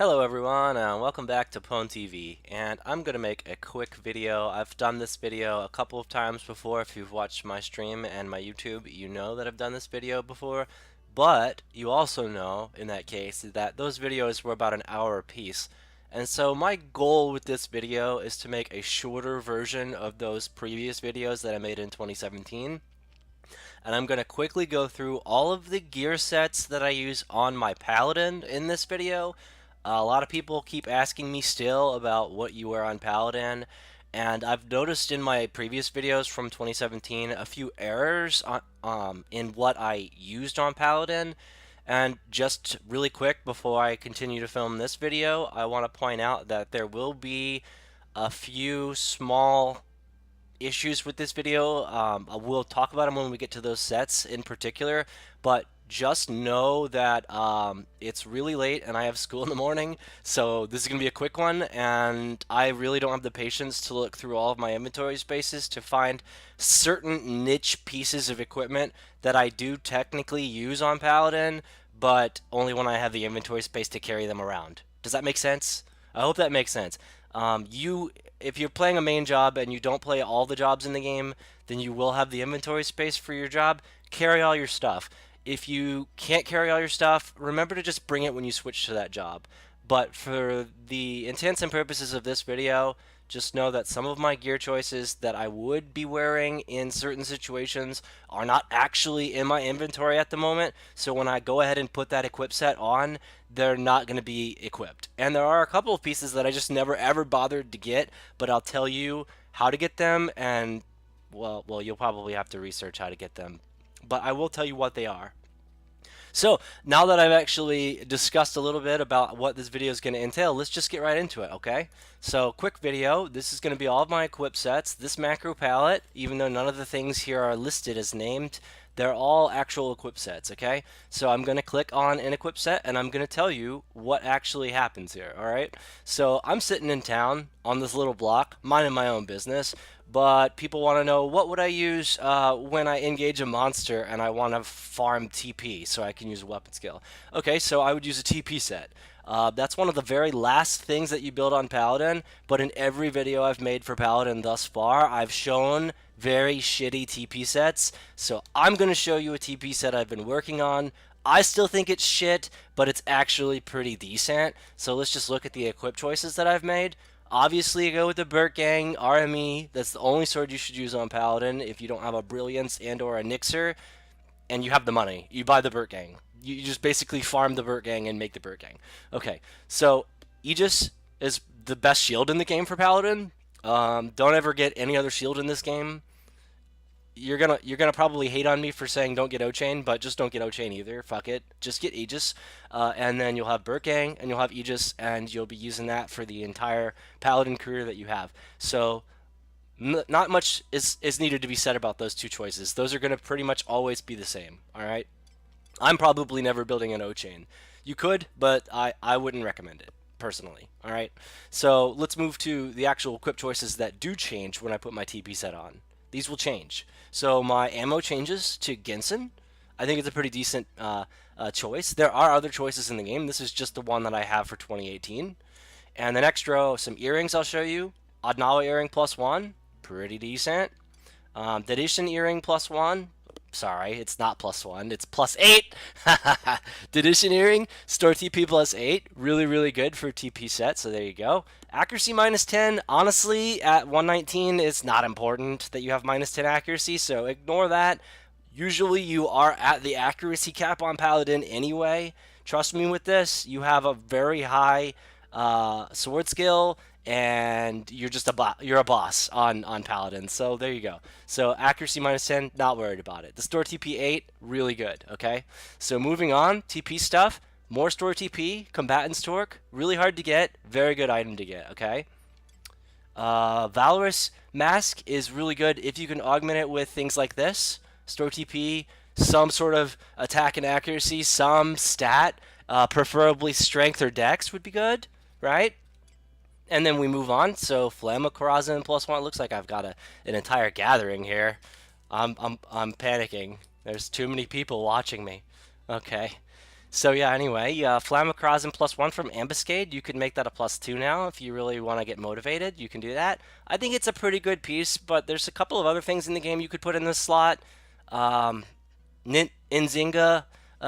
Hello everyone, and welcome back to Pwn TV, and I'm going to make a quick video. I've done this video a couple of times before. If you've watched my stream and my YouTube, you know that I've done this video before, but you also know, in that case, that those videos were about an hour apiece. And so my goal with this video is to make a shorter version of those previous videos that I made in 2017. And I'm going to quickly go through all of the gear sets that I use on my Paladin in this video. A lot of people keep asking me still about what you wear on Paladin, and I've noticed in my previous videos from 2017 a few errors in what I used on Paladin. And just really quick before I continue to film this video, I want to point out that there will be a few small issues with this video. We'll talk about them when we get to those sets in particular, but just know that it's really late and I have school in the morning, so this is going to be a quick one, and I really don't have the patience to look through all of my inventory spaces to find certain niche pieces of equipment that I do technically use on Paladin, but only when I have the inventory space to carry them around. Does that make sense? I hope that makes sense. If you're playing a main job and you don't play all the jobs in the game, then you will have the inventory space for your job. Carry all your stuff. If you can't carry all your stuff, remember to just bring it when you switch to that job. But for the intents and purposes of this video, just know that some of my gear choices that I would be wearing in certain situations are not actually in my inventory at the moment. So when I go ahead and put that equip set on, they're not going to be equipped. And there are a couple of pieces that I just never ever bothered to get, but I'll tell you how to get them, and well, you'll probably have to research how to get them. But I will tell you what they are. So now that I've actually discussed a little bit about what this video is going to entail, let's just get right into it, okay? So quick video, this is going to be all of my equip sets. This macro palette, even though none of the things here are listed as named, they're all actual equip sets, okay? So I'm going to click on an equip set and I'm going to tell you what actually happens here, alright? So I'm sitting in town on this little block, minding my own business, but people want to know what would I use when I engage a monster and I want to farm TP so I can use a weapon skill. Okay, so I would use a TP set. That's one of the very last things that you build on Paladin, but in every video I've made for Paladin thus far, I've shown very shitty TP sets. So I'm going to show you a TP set I've been working on. I still think it's shit, but it's actually pretty decent. So let's just look at the equip choices that I've made. Obviously, go with the Burt Gang RME. That's the only sword you should use on Paladin if you don't have a Brilliance and or a Nixer, and you have the money. You buy the Burt Gang. You just basically farm the Burt Gang and make the Burt Gang. Okay, so Aegis is the best shield in the game for Paladin. Don't ever get any other shield in this game. You're gonna probably hate on me for saying don't get O-Chain, but just don't get O-Chain either. Fuck it, just get Aegis, and then you'll have Burt Gang and you'll have Aegis, and you'll be using that for the entire Paladin career that you have. So not much is needed to be said about those two choices. Those are gonna pretty much always be the same. All right, I'm probably never building an O-Chain. You could, but I wouldn't recommend it personally. All right, so let's move to the actual equip choices that do change when I put my TP set on. These will change. So my ammo changes to Gensen. I think it's a pretty decent choice. There are other choices in the game. This is just the one that I have for 2018. And the next row, some earrings I'll show you. Adnawa earring +1, pretty decent. Dedician earring +1. Sorry, it's not +1, it's +8. Dedician earring, store TP +8. Really, really good for TP set, so there you go. Accuracy -10. Honestly, at 119, it's not important that you have -10 accuracy, so ignore that. Usually you are at the accuracy cap on Paladin anyway. Trust me with this, you have a very high sword skill, and you're a boss on Paladin. So there you go. So accuracy -10, not worried about it. The store TP 8, really good. Okay. So moving on, TP stuff, more store TP, combatant's torque, really hard to get, very good item to get. Okay. Valorous mask is really good if you can augment it with things like this: store TP, some sort of attack and accuracy, some stat, preferably strength or dex would be good, right? And then we move on. So Flamma Karazin +1. It looks like I've got an entire gathering here. I'm panicking. There's too many people watching me. Okay. So yeah, anyway, Flammacrosm +1 from Ambuscade. You could make that a +2 now if you really want to get motivated. You can do that. I think it's a pretty good piece, but there's a couple of other things in the game you could put in this slot. Um, Nzinga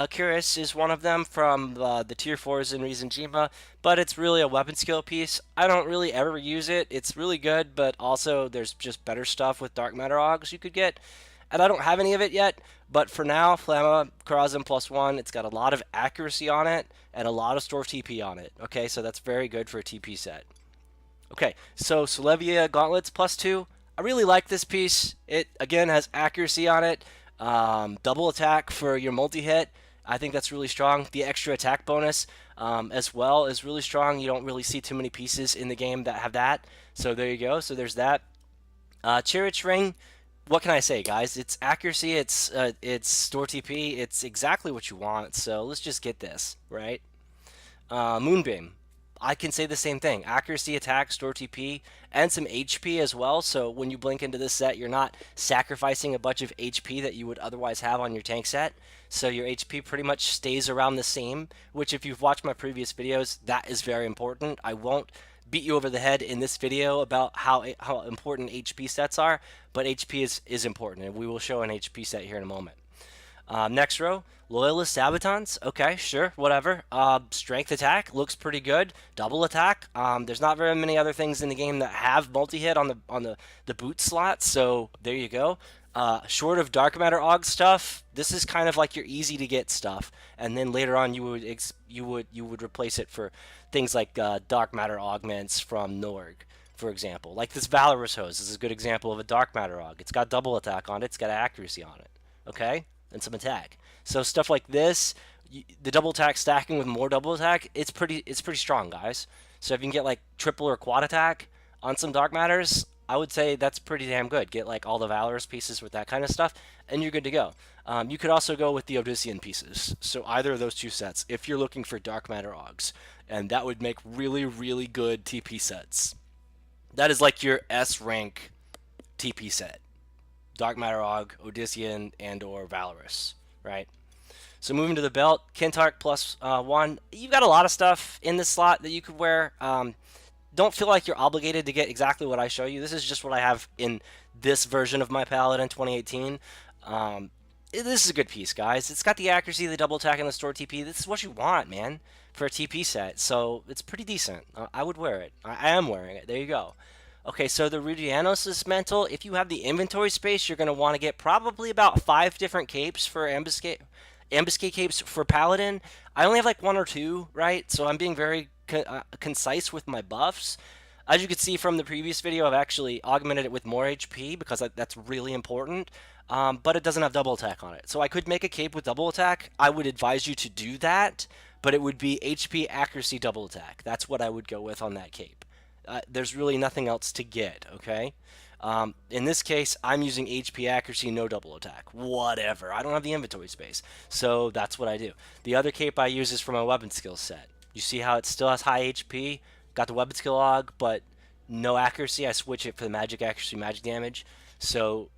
Curious is one of them from the Tier 4s in Rizenjima, but it's really a weapon skill piece. I don't really ever use it. It's really good, but also there's just better stuff with Dark Matter Augs you could get. And I don't have any of it yet, but for now, Flamma Karazim +1, it's got a lot of accuracy on it and a lot of store TP on it. Okay, so that's very good for a TP set. Okay, so Solevia Gauntlets +2. I really like this piece. It, again, has accuracy on it. Double attack for your multi-hit. I think that's really strong. The extra attack bonus as well is really strong. You don't really see too many pieces in the game that have that. So there you go. So there's that. Chariot Ring, what can I say, guys? It's accuracy, it's store TP, it's exactly what you want. So let's just get this, right? Moonbeam. I can say the same thing. Accuracy, attack, store TP, and some HP as well. So when you blink into this set, you're not sacrificing a bunch of HP that you would otherwise have on your tank set. So your HP pretty much stays around the same, which if you've watched my previous videos, that is very important. I won't beat you over the head in this video about how important HP sets are, but HP is important, and we will show an HP set here in a moment. Next row, Loyalist Sabotons. Okay, sure, whatever. Strength attack looks pretty good. Double attack. There's not very many other things in the game that have multi-hit on the boot slot, so there you go. Short of Dark Matter Aug stuff, this is kind of like your easy to get stuff, and then later on you would replace it for things like Dark Matter Augments from Norg, for example. Like this Valorous Hose is a good example of a Dark Matter Aug. It's got double attack on it. It's got accuracy on it. Okay, and some attack. So stuff like this, the double attack stacking with more double attack, it's pretty strong, guys. So if you can get like triple or quad attack on some Dark Matters, I would say that's pretty damn good. Get like all the Valorous pieces with that kind of stuff, and you're good to go. You could also go with the Odyssean pieces. So either of those two sets, if you're looking for Dark Matter Augs, and that would make really, really good TP sets. That is like your S rank TP set. Dark Matter Aug, Odyssean, and or Valorous, right? So moving to the belt, Kintark +1. You've got a lot of stuff in this slot that you could wear. Don't feel like you're obligated to get exactly what I show you. This is just what I have in this version of my Paladin 2018. This is a good piece, guys. It's got the accuracy, the double attack, and the store TP. This is what you want, man, for a TP set. So it's pretty decent. I would wear it. I am wearing it. There you go. Okay, so the Rudianos' Mental, if you have the inventory space, you're going to want to get probably about 5 different capes for Ambuscade capes for Paladin. I only have like 1 or 2, right? So I'm being very concise with my buffs. As you can see from the previous video, I've actually augmented it with more HP because that's really important, but it doesn't have double attack on it. So I could make a cape with double attack. I would advise you to do that, but it would be HP, accuracy, double attack. That's what I would go with on that cape. There's really nothing else to get, okay? In this case, I'm using HP, accuracy, no double attack. Whatever. I don't have the inventory space, so that's what I do. The other cape I use is from a weapon skill set. You see how it still has high HP? Got the weapon skill log, but no accuracy. I switch it for the magic accuracy, magic damage. So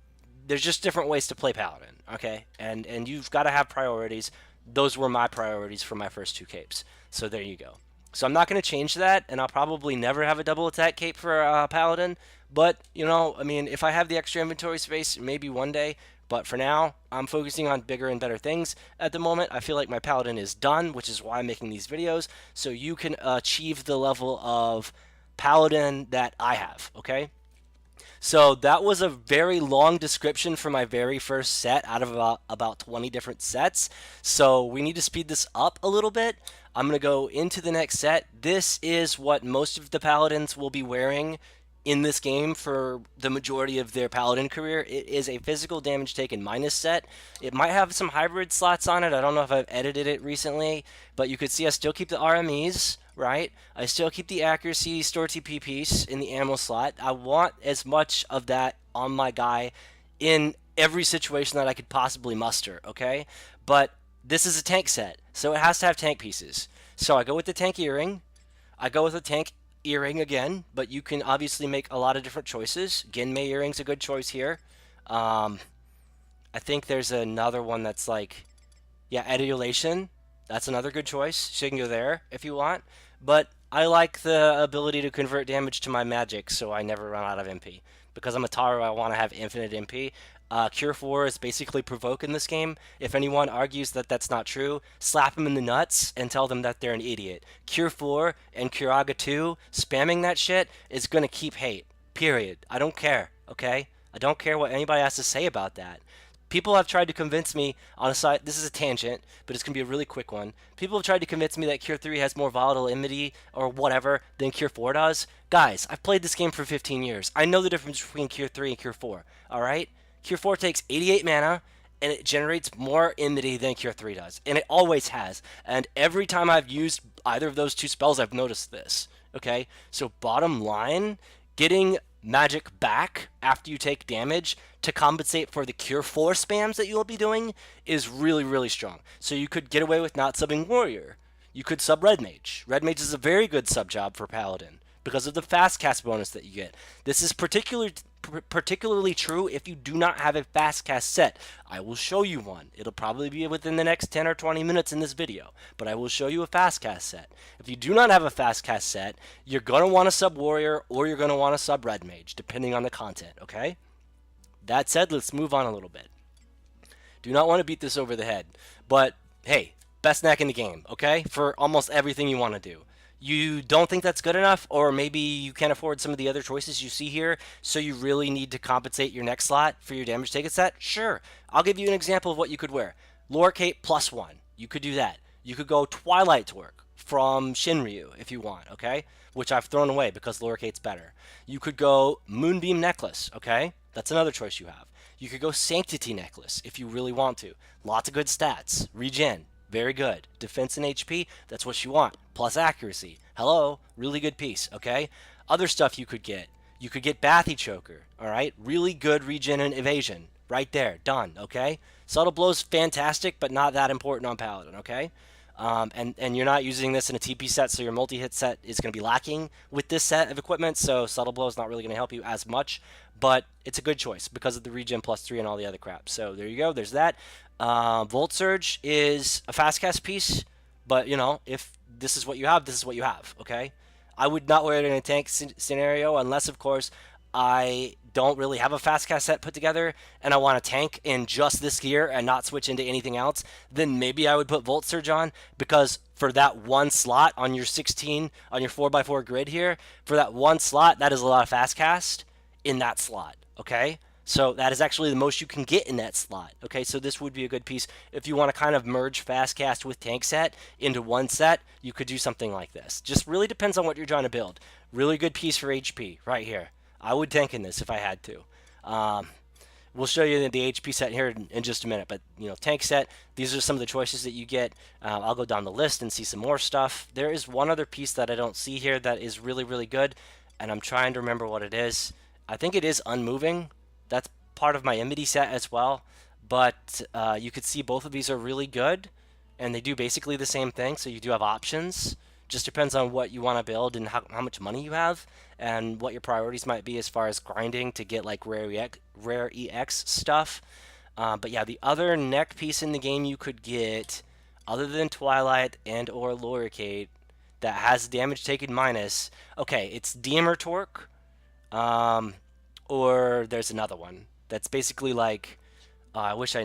there's just different ways to play Paladin, okay? And you've got to have priorities. Those were my priorities for my first 2 capes. So there you go. So I'm not going to change that, and I'll probably never have a double attack cape for Paladin. But, you know, I mean, if I have the extra inventory space, maybe one day. But for now, I'm focusing on bigger and better things. At the moment, I feel like my Paladin is done, which is why I'm making these videos, so you can achieve the level of Paladin that I have, okay? So that was a very long description for my very first set out of about 20 different sets. So we need to speed this up a little bit. I'm going to go into the next set. This is what most of the Paladins will be wearing in this game for the majority of their Paladin career. It is a physical damage taken minus set. It might have some hybrid slots on it. I don't know if I've edited it recently, but you could see I still keep the RMEs, right? I still keep the accuracy store TP piece in the ammo slot. I want as much of that on my guy in every situation that I could possibly muster, okay? But this is a tank set, so it has to have tank pieces. So I go with the tank earring. I go with a tank earring again, but you can obviously make a lot of different choices. Genmei earring's a good choice here. I think there's another one that's like, yeah, Adulation. That's another good choice. So you can go there if you want. But I like the ability to convert damage to my magic so I never run out of MP. Because I'm a Taro, I want to have infinite MP. Cure 4 is basically provoke in this game. If anyone argues that that's not true, slap them in the nuts and tell them that they're an idiot. Cure 4 and Curaga 2, spamming that shit is going to keep hate. Period. I don't care, okay? I don't care what anybody has to say about that. People have tried to convince me on a side. This is a tangent, but it's gonna be a really quick one. People have tried to convince me that Cure 3 has more volatile enmity or whatever than Cure 4 does. Guys, I've played this game for 15 years. I know the difference between Cure 3 and Cure 4. All right, Cure 4 takes 88 mana and it generates more enmity than Cure 3 does, and it always has. And every time I've used either of those two spells, I've noticed this. Okay, so bottom line, getting magic back after you take damage to compensate for the Cure 4 spams that you'll be doing is really, really strong. So you could get away with not subbing Warrior. You could sub Red Mage. Red Mage is a very good sub job for Paladin because of the fast cast bonus that you get. This is particularly true if you do not have a fast cast set. I will show you one. It'll probably be within the next 10 or 20 minutes in this video, but I will show you a fast cast set. If you do not have a fast cast set, you're going to want to sub Warrior or you're going to want to sub Red Mage, depending on the content, okay? That said, let's move on a little bit. Do not want to beat this over the head, but hey, best neck in the game, okay? For almost everything you want to do. You don't think that's good enough, or maybe you can't afford some of the other choices you see here, so you really need to compensate your next slot for your damage taken set? Sure. I'll give you an example of what you could wear. Loricate +1. You could do that. You could go Twilight Torque from Shinryu if you want, okay? Which I've thrown away because Loricate's better. You could go Moonbeam Necklace, okay? That's another choice you have. You could go Sanctity Necklace if you really want to. Lots of good stats. Regen, very good. Defense and HP, that's what you want. Plus accuracy. Hello, really good piece, okay? Other stuff you could get. You could get Bathy Choker, all right? Really good regen and evasion. Right there, done, okay? Subtle Blow's fantastic, but not that important on Paladin, okay? And you're not using this in a TP set, so your multi-hit set is going to be lacking with this set of equipment, so Subtle Blow is not really going to help you as much, but it's a good choice because of the regen +3 and all the other crap. So there you go, there's that. Volt Surge is a fast cast piece, but, you know, if this is what you have, this is what you have, okay? I would not wear it in a tank scenario unless, of course, I don't really have a fast cast set put together and I want to tank in just this gear and not switch into anything else, then maybe I would put Volt Surge on, because for that one slot on your 16, on your 4x4 grid here, for that one slot, that is a lot of fast cast in that slot, okay? So that is actually the most you can get in that slot, okay? So this would be a good piece. If you want to kind of merge fast cast with tank set into one set, you could do something like this. Just really depends on what you're trying to build. Really good piece for HP right here. I would tank in this if I had to. We'll show you the HP set here in just a minute, but you know, tank set, these are some of the choices that you get. I'll go down the list and see some more stuff. There is one other piece that I don't see here that is really, really good, and I'm trying to remember what it is. I think it is Unmoving. That's part of my enmity set as well, but you could see both of these are really good, and they do basically the same thing, so you do have options. Just depends on what you want to build and how much money you have and what your priorities might be as far as grinding to get like rare EX stuff. But yeah, the other neck piece in the game you could get, other than Twilight and or Loricate, that has damage taken minus. Okay, it's Deemer Torque, or there's another one that's basically like. I wish I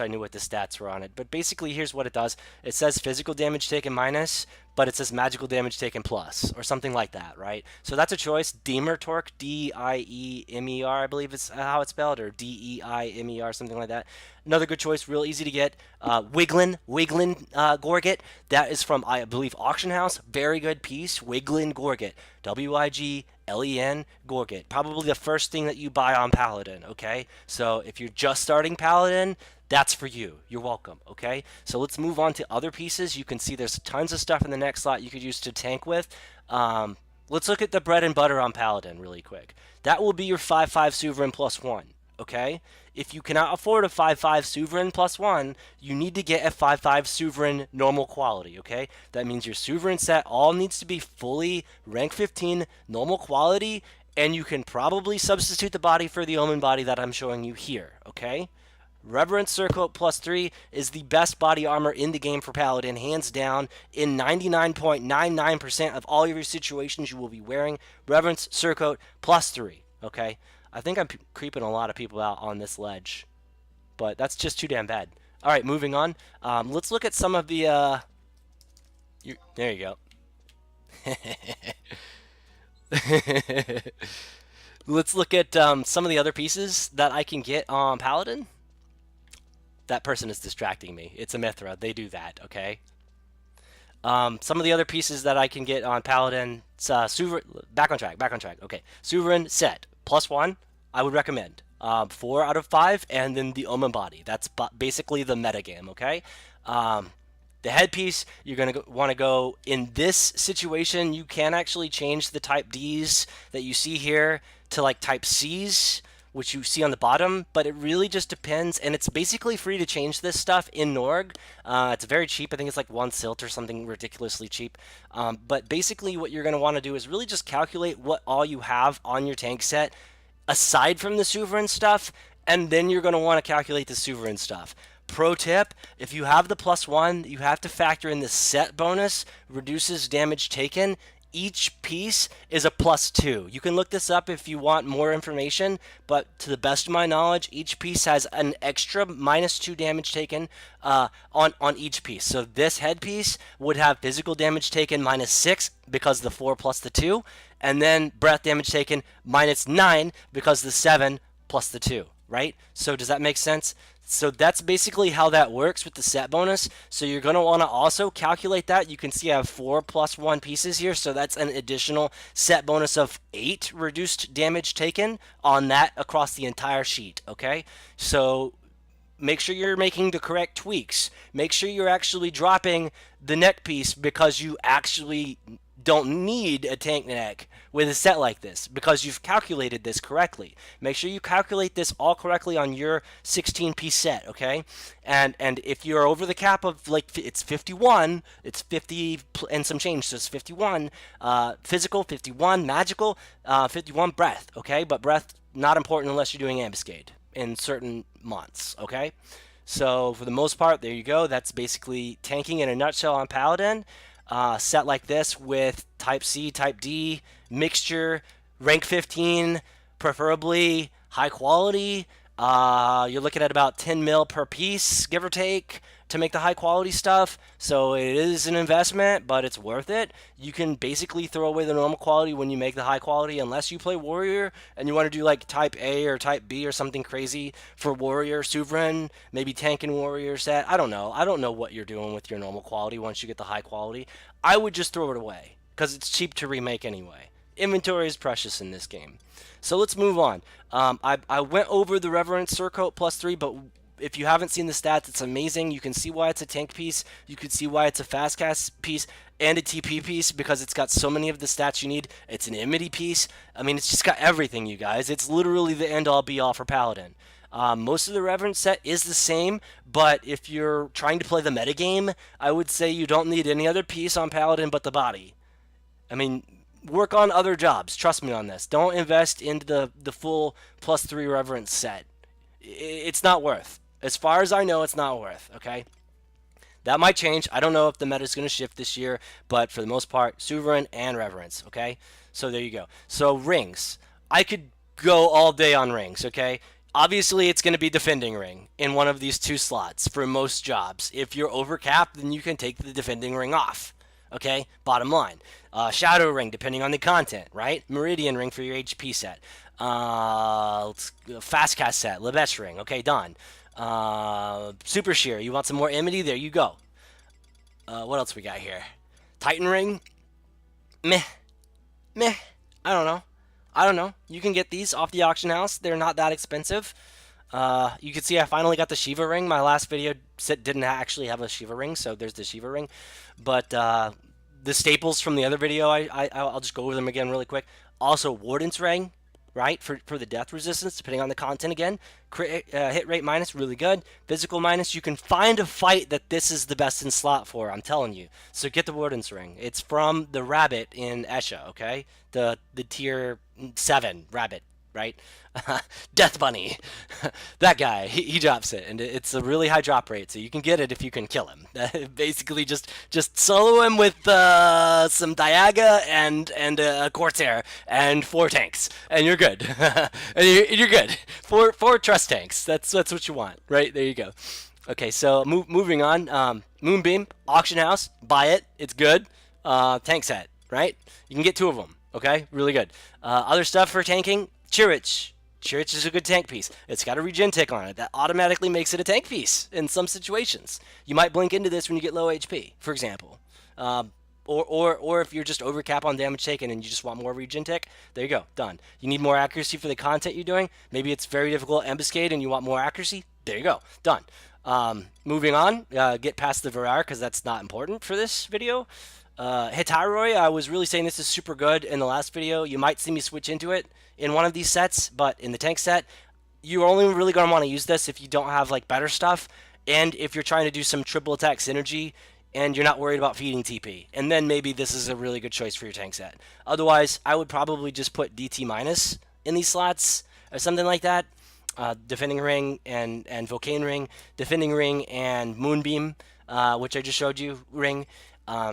knew what the stats were on it, but basically here's what it does. It says physical damage taken minus, but it says magical damage taken plus, or something like that, right? So that's a choice. Deemer Torque, D-I-E-M-E-R, I believe is how it's spelled, or D-E-I-M-E-R, something like that. Another good choice, real easy to get. Wiglin Gorget, that is from, I believe, Auction House. Very good piece. Wiglin Gorget, W-I-G-L-E-N Gorget. Probably the first thing that you buy on Paladin, okay? So if you're just starting Paladin, that's for you. You're welcome, okay? So let's move on to other pieces. You can see there's tons of stuff in the next slot you could use to tank with. Let's look at the bread and butter on Paladin really quick. That will be your 5/5 Sovereign +1, okay? If you cannot afford a 5/5 Sovereign +1, you need to get a 5/5 Sovereign normal quality, okay? That means your Sovereign set all needs to be fully rank 15 normal quality, and you can probably substitute the body for the Omen body that I'm showing you here, okay? Reverence Circlet +3 is the best body armor in the game for Paladin, hands down. In 99.99% of all of your situations, you will be wearing Reverence Circlet +3. Okay, I think I'm creeping a lot of people out on this ledge, but that's just too damn bad. All right, moving on. Let's look at some of the. There you go. Let's look at some of the other pieces that I can get on Paladin. That person is distracting me. It's a Mithra. They do that, okay? Some of the other pieces that I can get on Paladin. Back on track. Okay. Sovereign set. +1, I would recommend. 4 out of 5, and then the Omen Body. That's basically the metagame, okay? The headpiece, you're going to want to go, in this situation, you can actually change the type Ds that you see here to like type Cs, which you see on the bottom, but it really just depends, and it's basically free to change this stuff in Norg. It's very cheap. I think it's like 1 silt or something ridiculously cheap. But basically what you're going to want to do is really just calculate what all you have on your tank set aside from the Sovereign stuff, and then you're going to want to calculate the Sovereign stuff. Pro tip, if you have the +1, you have to factor in the set bonus, reduces damage taken. Each piece is a +2. You can look this up if you want more information, but to the best of my knowledge, each piece has an extra -2 damage taken on each piece. So this headpiece would have physical damage taken -6 because the 4 plus the 2, and then breath damage taken -9 because the 7 plus the 2, right? So does that make sense? So that's basically how that works with the set bonus. So you're going to want to also calculate that. You can see I have 4 +1 pieces here, so that's an additional set bonus of 8 reduced damage taken on that across the entire sheet, okay? So make sure you're making the correct tweaks. Make sure you're actually dropping the neck piece because you actually don't need a tank neck with a set like this because you've calculated this correctly. Make sure you calculate this all correctly on your 16-piece set, okay? And if you're over the cap of, like, it's 51, it's 50 and some change, so it's 51 physical, 51 magical, 51 breath, okay? But breath, not important unless you're doing ambuscade in certain months, okay? So for the most part, there you go. That's basically tanking in a nutshell on Paladin. Set like this with type C, type D, mixture, rank 15, preferably high quality. You're looking at about 10 mil per piece, give or take, to make the high quality stuff. So it is an investment, but it's worth it. You can basically throw away the normal quality when you make the high quality, unless you play warrior and you want to do like type A or type B or something crazy for warrior, sovereign, maybe tank and warrior set. I don't know what you're doing with your normal quality once you get the high quality. I would just throw it away because it's cheap to remake anyway. Inventory is precious in this game. So let's move on. I went over the Reverence Circlet +3, but if you haven't seen the stats, it's amazing. You can see why it's a tank piece. You can see why it's a fast cast piece and a TP piece because it's got so many of the stats you need. It's an enmity piece. I mean, it's just got everything, you guys. It's literally the end-all be-all for Paladin. Most of the Reverence set is the same, but if you're trying to play the metagame, I would say you don't need any other piece on Paladin but the body. I mean, work on other jobs. Trust me on this. Don't invest into the full +3 Reverence set. It's not worth. As far as I know, it's not worth, okay? That might change. I don't know if the meta is going to shift this year, but for the most part, Sovereign and Reverence, okay? So there you go. So rings. I could go all day on rings, okay? Obviously, it's going to be defending ring in one of these 2 slots for most jobs. If you're overcapped, then you can take the defending ring off. Okay, bottom line. Shadow ring, depending on the content, right? Meridian ring for your HP set. Fast cast set, Lebesh ring. Okay, done. Super shear. You want some more enmity? There you go. What else we got here? Titan ring. Meh. I don't know. You can get these off the auction house. They're not that expensive. You can see I finally got the Shiva ring. My last video didn't actually have a Shiva ring, so there's the Shiva ring. But the staples from the other video, I'll just go over them again really quick. Also, Warden's ring, right, for the death resistance, depending on the content again. Hit rate minus, really good. Physical minus, you can find a fight that this is the best in slot for, I'm telling you. So get the Warden's ring. It's from the rabbit in Esha, okay? The tier 7 rabbit, right? Death Bunny, that guy, he drops it, and it's a really high drop rate, so you can get it if you can kill him. Basically, just solo him with some Diaga and a Corsair and 4 tanks, and you're good. And you're good. Four trust tanks. That's what you want, right? There you go. Okay, so moving on. Moonbeam, auction house, buy it. It's good. Tank set, right? You can get 2 of them. Okay, really good. Other stuff for tanking, Chirich. Chirich is a good tank piece. It's got a regen tick on it. That automatically makes it a tank piece in some situations. You might blink into this when you get low HP, for example. Or if you're just over cap on damage taken and you just want more regen tick, there you go, done. You need more accuracy for the content you're doing. Maybe it's very difficult ambuscade and you want more accuracy. There you go, done. Moving on, get past the Virar because that's not important for this video. Hitaroi, I was really saying this is super good in the last video. You might see me switch into it in one of these sets, but in the tank set, you're only really going to want to use this if you don't have like better stuff, and if you're trying to do some triple attack synergy, and you're not worried about feeding TP. And then maybe this is a really good choice for your tank set. Otherwise, I would probably just put DT minus in these slots, or something like that. Defending Ring and Volcane Ring, Defending Ring and Moonbeam, which I just showed you, Ring.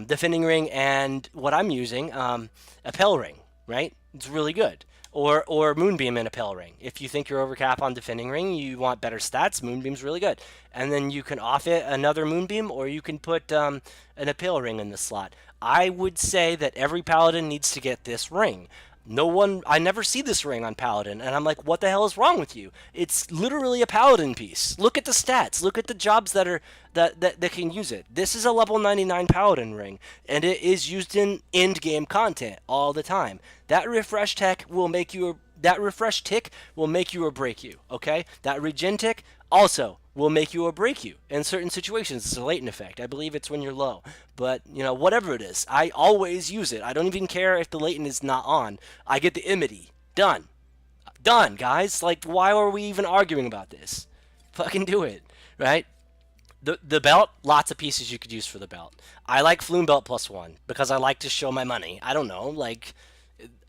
Defending Ring and what I'm using, a Pell Ring, right? It's really good. Or Moonbeam and a Pell Ring. If you think you're over cap on Defending Ring, you want better stats, Moonbeam's really good. And then you can off it another Moonbeam, or you can put an Appeal Ring in the slot. I would say that every Paladin needs to get this ring. I never see this ring on Paladin, and I'm like, what the hell is wrong with you? It's literally a Paladin piece. Look at the stats. Look at the jobs that can use it. This is a level 99 Paladin ring, and it is used in end-game content all the time. That refresh tick will make you or break you, okay? That regen tick also will make you or break you in certain situations. It's a latent effect. I believe it's when you're low. But, whatever it is, I always use it. I don't even care if the latent is not on. I get the Imity. Done. Done, guys. Like, why are we even arguing about this? Fucking do it, right? The belt, lots of pieces you could use for the belt. I like Flume Belt +1 because I like to show my money. I don't know, like,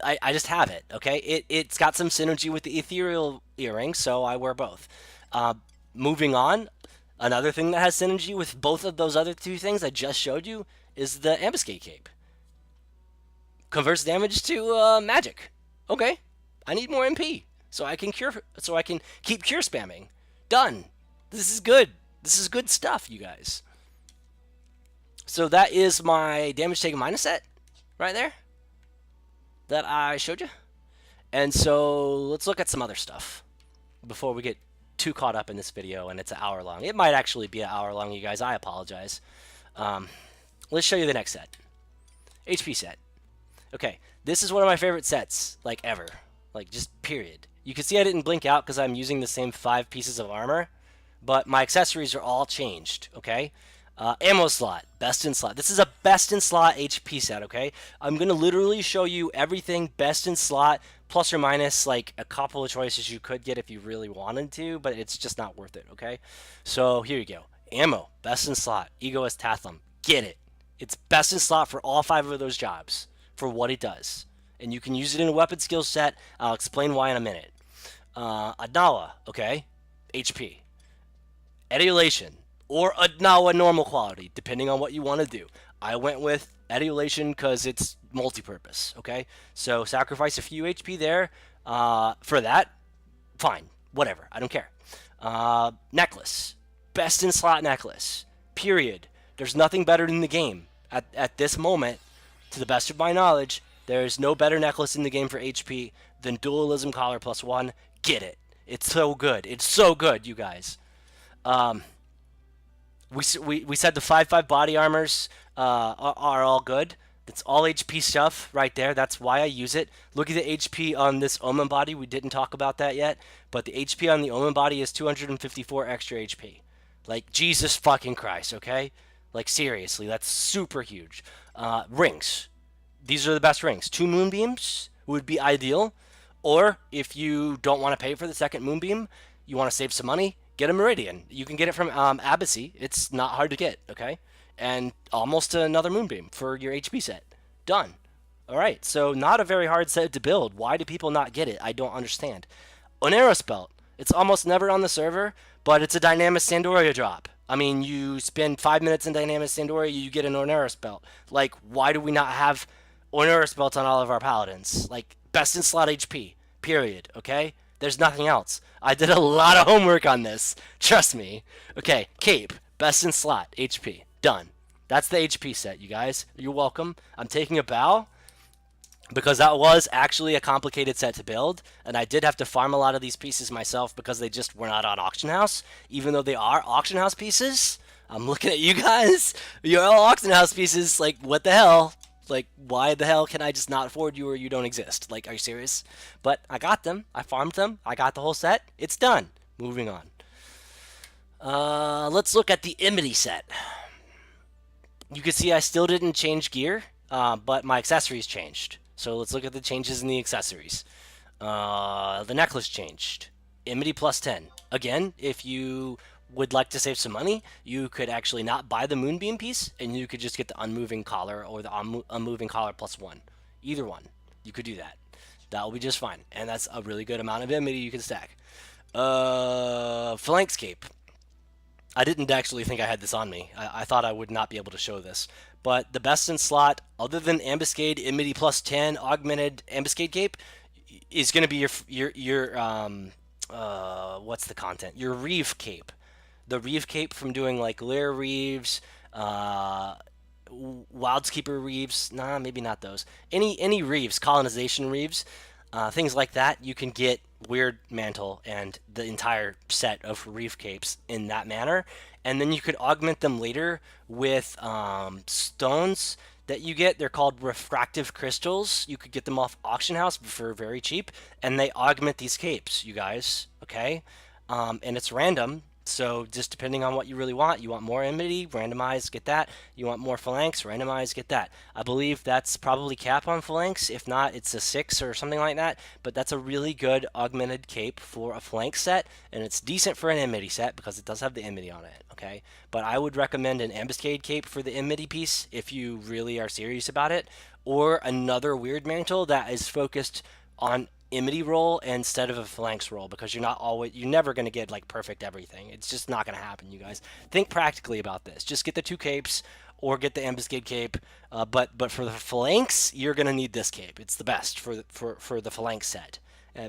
I just have it, okay? It's got some synergy with the Ethereal Earring, so I wear both. Moving on, another thing that has synergy with both of those other 2 things I just showed you is the Ambuscade Cape. Converts damage to magic. Okay, I need more MP so I can keep cure spamming. Done. This is good. This is good stuff, you guys. So that is my damage taken minus set right there that I showed you. And so let's look at some other stuff before we get too caught up in this video and it's an hour long. It might actually be an hour long, you guys. I apologize. Let's show you the next set. HP set. Okay, this is one of my favorite sets, like, ever. Like, just period. You can see I didn't blink out because I'm using the same 5 pieces of armor, but my accessories are all changed, okay? Ammo slot, best in slot. This is a best in slot HP set, okay? I'm going to literally show you everything best in slot, plus or minus like a couple of choices you could get if you really wanted to, but it's just not worth it, okay? So here you go. Ammo, best in slot, Egoist Tathlum, get it. It's best in slot for all 5 of those jobs for what it does. And you can use it in a weapon skill set. I'll explain why in a minute. Adnawa, okay? HP. Etulation, or Adnawa normal quality, depending on what you want to do. I went with Etulation because it's multi-purpose, okay? So sacrifice a few HP there for that. Fine, whatever, I don't care. Necklace, best in slot necklace, period. There's nothing better in the game. At this moment, to the best of my knowledge, there's no better necklace in the game for HP than Dualism Collar +1. Get it. It's so good. It's so good, you guys. We said the 5/5 body armors are all good. That's all HP stuff right there. That's why I use it. Look at the HP on this Omen body. We didn't talk about that yet, but the HP on the Omen body is 254 extra HP. Like, Jesus fucking Christ, okay? Like, seriously, that's super huge. Rings. These are the best rings. 2 moonbeams would be ideal. Or if you don't want to pay for the second moonbeam, you want to save some money, get a Meridian. You can get it from Abacy. It's not hard to get, okay? And almost another moonbeam for your HP set. Done. All right, so not a very hard set to build. Why do people not get it? I don't understand. Oneros Belt. It's almost never on the server, but it's a Dynamis Sandoria drop. I mean, you spend 5 minutes in Dynamis Sandoria, you get an Oneros Belt. Like, why do we not have Oneros Belts on all of our paladins? Like, best in slot HP, period, okay? There's nothing else. I did a lot of homework on this. Trust me. Okay, Cape, best in slot, HP. Done. That's the HP set, you guys. You're welcome. I'm taking a bow because that was actually a complicated set to build, and I did have to farm a lot of these pieces myself because they just were not on auction house, even though they are auction house pieces. I'm looking at you guys. You're all auction house pieces. Like, what the hell? Like, why the hell can I just not afford you or you don't exist? Like, are you serious? But I got them. I farmed them. I got the whole set. It's done. Moving on. Let's look at the Amity set. You can see I still didn't change gear, but my accessories changed. So let's look at the changes in the accessories. The necklace changed. Amity plus 10. Again, if you would like to save some money, you could actually not buy the Moonbeam piece, and you could just get the Unmoving Collar or the Unmoving Collar plus 1. Either one. You could do that. That will be just fine. And that's a really good amount of Amity you can stack. Phalanx Cape. I didn't actually think I had this on me. I thought I would not be able to show this. But the best in slot, other than Ambuscade, Amity plus 10, augmented Ambuscade Cape, is going to be what's the content? Your Reeve Cape. The Reeve Cape from doing like Lair Reeves, Wildskeeper Reeves. Nah, maybe not those. Any Reeves, Colonization Reeves, things like that. You can get Weird Mantle and the entire set of Reef Capes in that manner, and then you could augment them later with stones that you get. They're called refractive crystals. You could get them off auction house for very cheap, and they augment these capes, you guys. Okay, and it's random. So just depending on what you really want, you want more Amity, randomize, get that. You want more Phalanx, randomize, get that. I believe that's probably cap on Phalanx. If not, it's a 6 or something like that. But that's a really good augmented cape for a Phalanx set, and it's decent for an Amity set because it does have the Amity on it, okay? But I would recommend an Ambuscade cape for the Amity piece if you really are serious about it, or another Weird Mantle that is focused on Amity roll instead of a Phalanx roll, because you're never going to get like perfect everything. It's just not going to happen, you guys. Think practically about this. Just get the 2 capes or get the Ambuscade cape. But for the Phalanx, you're going to need this cape. It's the best for the Phalanx set.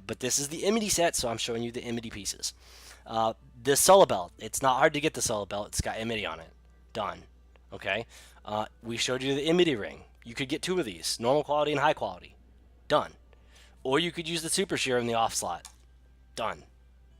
But this is the Amity set, so I'm showing you the Amity pieces. The Solo Belt. It's not hard to get the Solo Belt. It's got Amity on it. Done. Okay. We showed you the Amity ring. You could get 2 of these, normal quality and high quality. Done. Or you could use the Super Shear in the off slot. Done.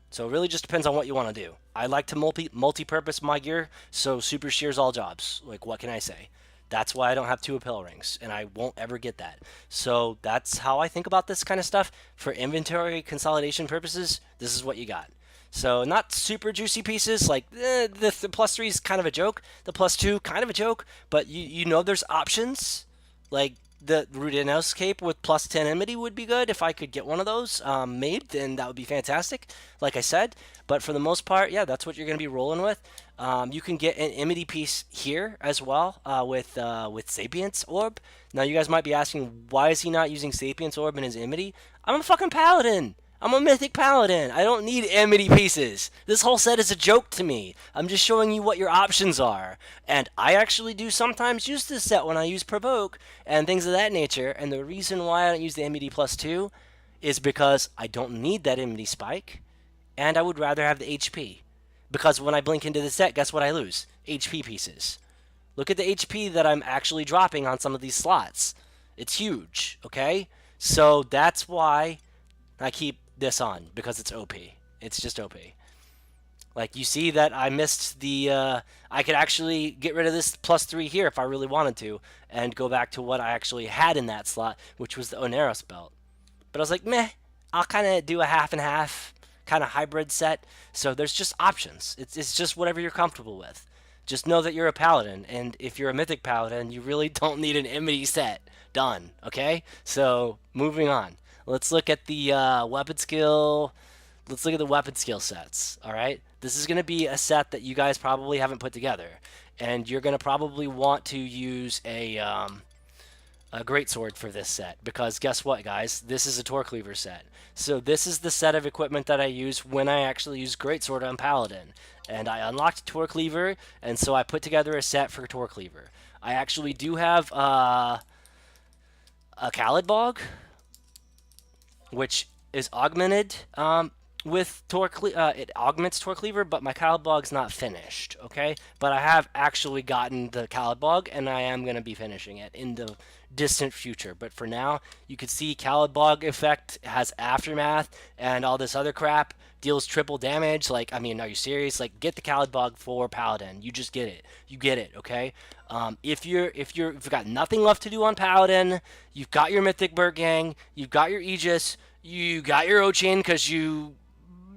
So it really just depends on what you want to do. I like to multi-purpose my gear, so Super Shear's all jobs. Like, what can I say? That's why I don't have 2 Appeal Rings, and I won't ever get that. So that's how I think about this kind of stuff. For inventory consolidation purposes, this is what you got. So not super juicy pieces, like the plus 3 is kind of a joke. The plus 2, kind of a joke, but you know there's options. Like, the Rudinos cape with plus 10 Amity would be good if I could get one of those made, then that would be fantastic, like I said. But for the most part, yeah, that's what you're going to be rolling with. You can get an Amity piece here as well with Sapience Orb. Now, you guys might be asking, why is he not using Sapience Orb in his Amity? I'm a fucking paladin! I'm a mythic paladin. I don't need Amity pieces. This whole set is a joke to me. I'm just showing you what your options are. And I actually do sometimes use this set when I use Provoke and things of that nature. And the reason why I don't use the Amity plus 2 is because I don't need that Amity spike. And I would rather have the HP. Because when I blink into the set, guess what I lose? HP pieces. Look at the HP that I'm actually dropping on some of these slots. It's huge, okay? So that's why I keep this on, because it's OP. It's just OP. Like, you see that I missed the, I could actually get rid of this plus 3 here if I really wanted to, and go back to what I actually had in that slot, which was the Oneros belt. But I was like, meh, I'll kind of do a half and half kind of hybrid set. So there's just options. It's just whatever you're comfortable with. Just know that you're a paladin, and if you're a mythic paladin, you really don't need an Amity set. Done, okay? So, moving on. Let's look at the weapon skill. Let's look at the weapon skill sets. All right, this is going to be a set that you guys probably haven't put together, and you're going to probably want to use a a greatsword for this set, because guess what, guys? This is a torque lever set. So this is the set of equipment that I use when I actually use greatsword on Paladin. And I unlocked torque lever, and so I put together a set for torque lever. I actually do have a Khalid Bog, which is augmented with torque. It augments torque lever, but my Khalid Bog's not finished. Okay, but I have actually gotten the Khalid Bog, and I am going to be finishing it in the distant future. But for now, you can see Khalid Bog effect has aftermath and all this other crap. Deals triple damage. Like, I mean, are you serious? Like, get the Khalid Bog for Paladin. You just get it. You get it. Okay. If you've got nothing left to do on Paladin, you've got your Mythic Bird Gang, you've got your Aegis, you got your O-Chain because you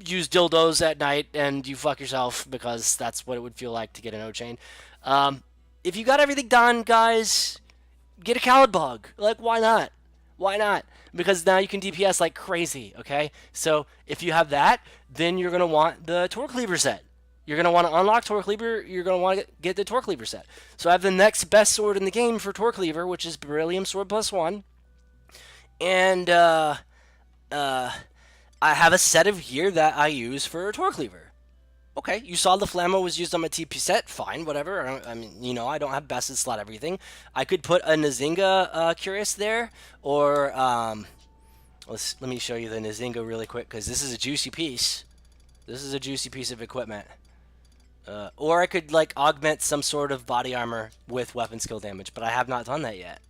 use dildos at night and you fuck yourself because that's what it would feel like to get an O-Chain. If you got everything done, guys, get a Khalid Bog. Like, why not? Why not? Because now you can DPS like crazy, okay? So if you have that, then you're going to want the Torque Lever set. You're going to want to unlock Torque Lever. You're going to want to get the Torque Lever set. So I have the next best sword in the game for Torque Lever, which is Beryllium Sword +1. And I have a set of gear that I use for Torque Lever. Okay, you saw the Flammo was used on my TP set. Fine, whatever. I mean, you know, I don't have best in slot everything. I could put a Nzinga Curious there, or let me show you the Nzinga really quick because this is a juicy piece. This is a juicy piece of equipment. Or I could like augment some sort of body armor with weapon skill damage, but I have not done that yet.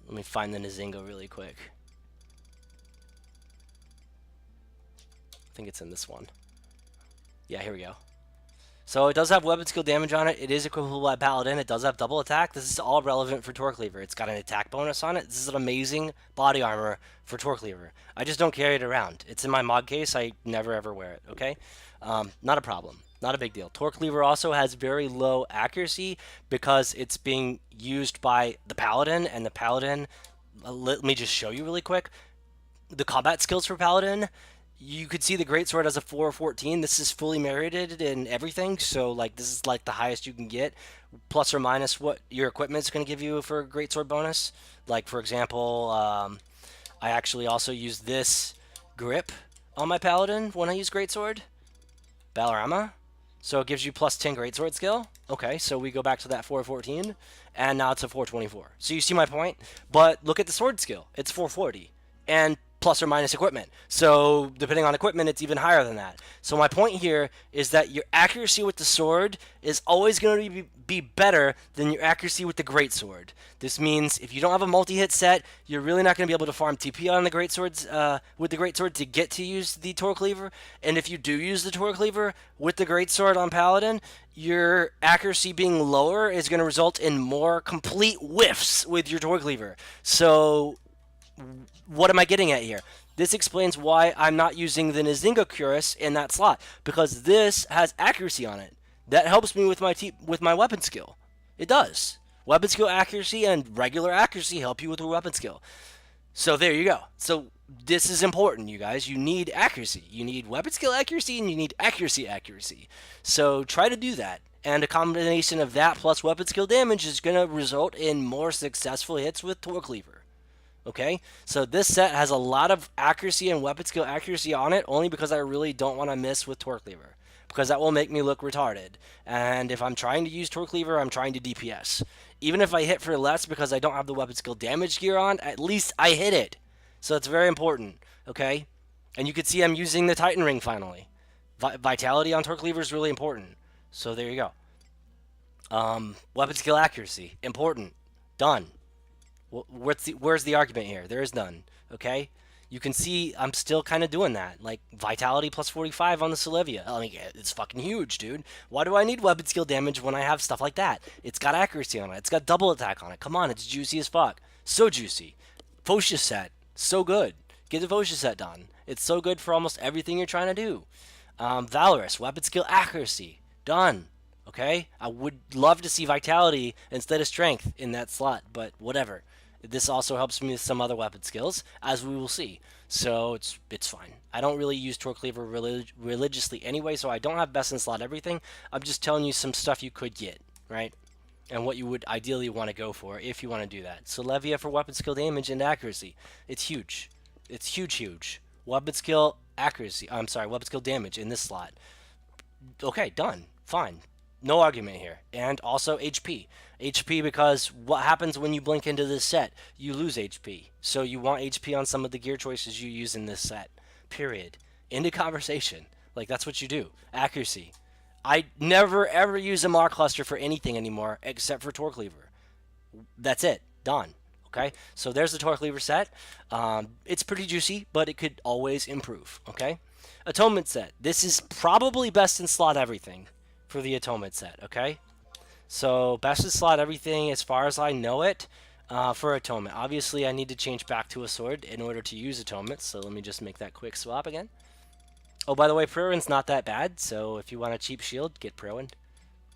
Let me find the Nzinga really quick. I think it's in this one. Yeah, here we go. So it does have weapon skill damage on it. It is equipable by Paladin. It does have double attack. This is all relevant for Torque Lever. It's got an attack bonus on it. This is an amazing body armor for Torque Lever. I just don't carry it around. It's in my mod case. I never ever wear it, okay? Not a problem. Not a big deal. Torque Lever also has very low accuracy because it's being used by the Paladin, and the Paladin, let me just show you really quick. The combat skills for Paladin, you could see the Greatsword as a 414. This is fully merited in everything, so like this is like the highest you can get, plus or minus what your equipment is going to give you for a Greatsword bonus. Like for example, I actually also use this grip on my Paladin when I use Greatsword, Balorama. So it gives you plus 10 Greatsword skill. Okay, so we go back to that 414, and now it's a 424. So you see my point? But look at the sword skill. It's 440. And plus or minus equipment. So depending on equipment, it's even higher than that. So my point here is that your accuracy with the sword is always going to be better than your accuracy with the greatsword. This means if you don't have a multi-hit set, you're really not going to be able to farm TP on the greatswords with the greatsword to get to use the torque lever. And if you do use the torque lever with the greatsword on Paladin, your accuracy being lower is going to result in more complete whiffs with your torque lever. So what am I getting at here? This explains why I'm not using the Nzinga Curious in that slot, because this has accuracy on it. That helps me with my weapon skill. It does. Weapon skill accuracy and regular accuracy help you with your weapon skill. So there you go. So this is important, you guys. You need accuracy. You need weapon skill accuracy, and you need accuracy. So try to do that. And a combination of that plus weapon skill damage is going to result in more successful hits with Torque Lever. Okay, so this set has a lot of accuracy and weapon skill accuracy on it, only because I really don't want to miss with Torque Lever, because that will make me look retarded. And if I'm trying to use Torque Lever, I'm trying to DPS. Even if I hit for less because I don't have the weapon skill damage gear on, at least I hit it. So it's very important, okay? And you can see I'm using the Titan Ring finally. Vitality on Torque Lever is really important. So there you go. Weapon skill accuracy, important. Done. Where's the argument here? There is none, okay? You can see I'm still kind of doing that. Like, Vitality plus 45 on the Solivia. I mean, it's fucking huge, dude. Why do I need weapon skill damage when I have stuff like that? It's got accuracy on it. It's got double attack on it. Come on, it's juicy as fuck. So juicy. Focus set. So good. Get the Focus set done. It's so good for almost everything you're trying to do. Valorous. Weapon skill accuracy. Done. Okay? I would love to see Vitality instead of Strength in that slot, but whatever. This also helps me with some other weapon skills, as we will see. So it's fine. I don't really use Torque Lever religiously anyway, so I don't have best in slot everything. I'm just telling you some stuff you could get, right? and what you would ideally want to go for if you want to do that. So Levia for weapon skill damage and accuracy. It's huge. It's huge, huge. Weapon skill accuracy. I'm sorry, weapon skill damage in this slot. Okay, done. Fine. No argument here. And also HP. HP because what happens when you blink into this set? You lose HP. So you want HP on some of the gear choices you use in this set. Period. End of conversation. Like, that's what you do. Accuracy. I never ever use a Mar cluster for anything anymore except for Torque Lever. That's it. Done. Okay, so there's the Torque Lever set. It's pretty juicy, but it could always improve. Okay, Atonement set. This is probably best in slot everything for the Atonement set. Okay, so best in slot everything as far as I know it for Atonement. Obviously, I need to change back to a sword in order to use Atonement, so let me just make that quick swap again. Oh, by the way, Prowin's not that bad, so if you want a cheap shield, get Prowin.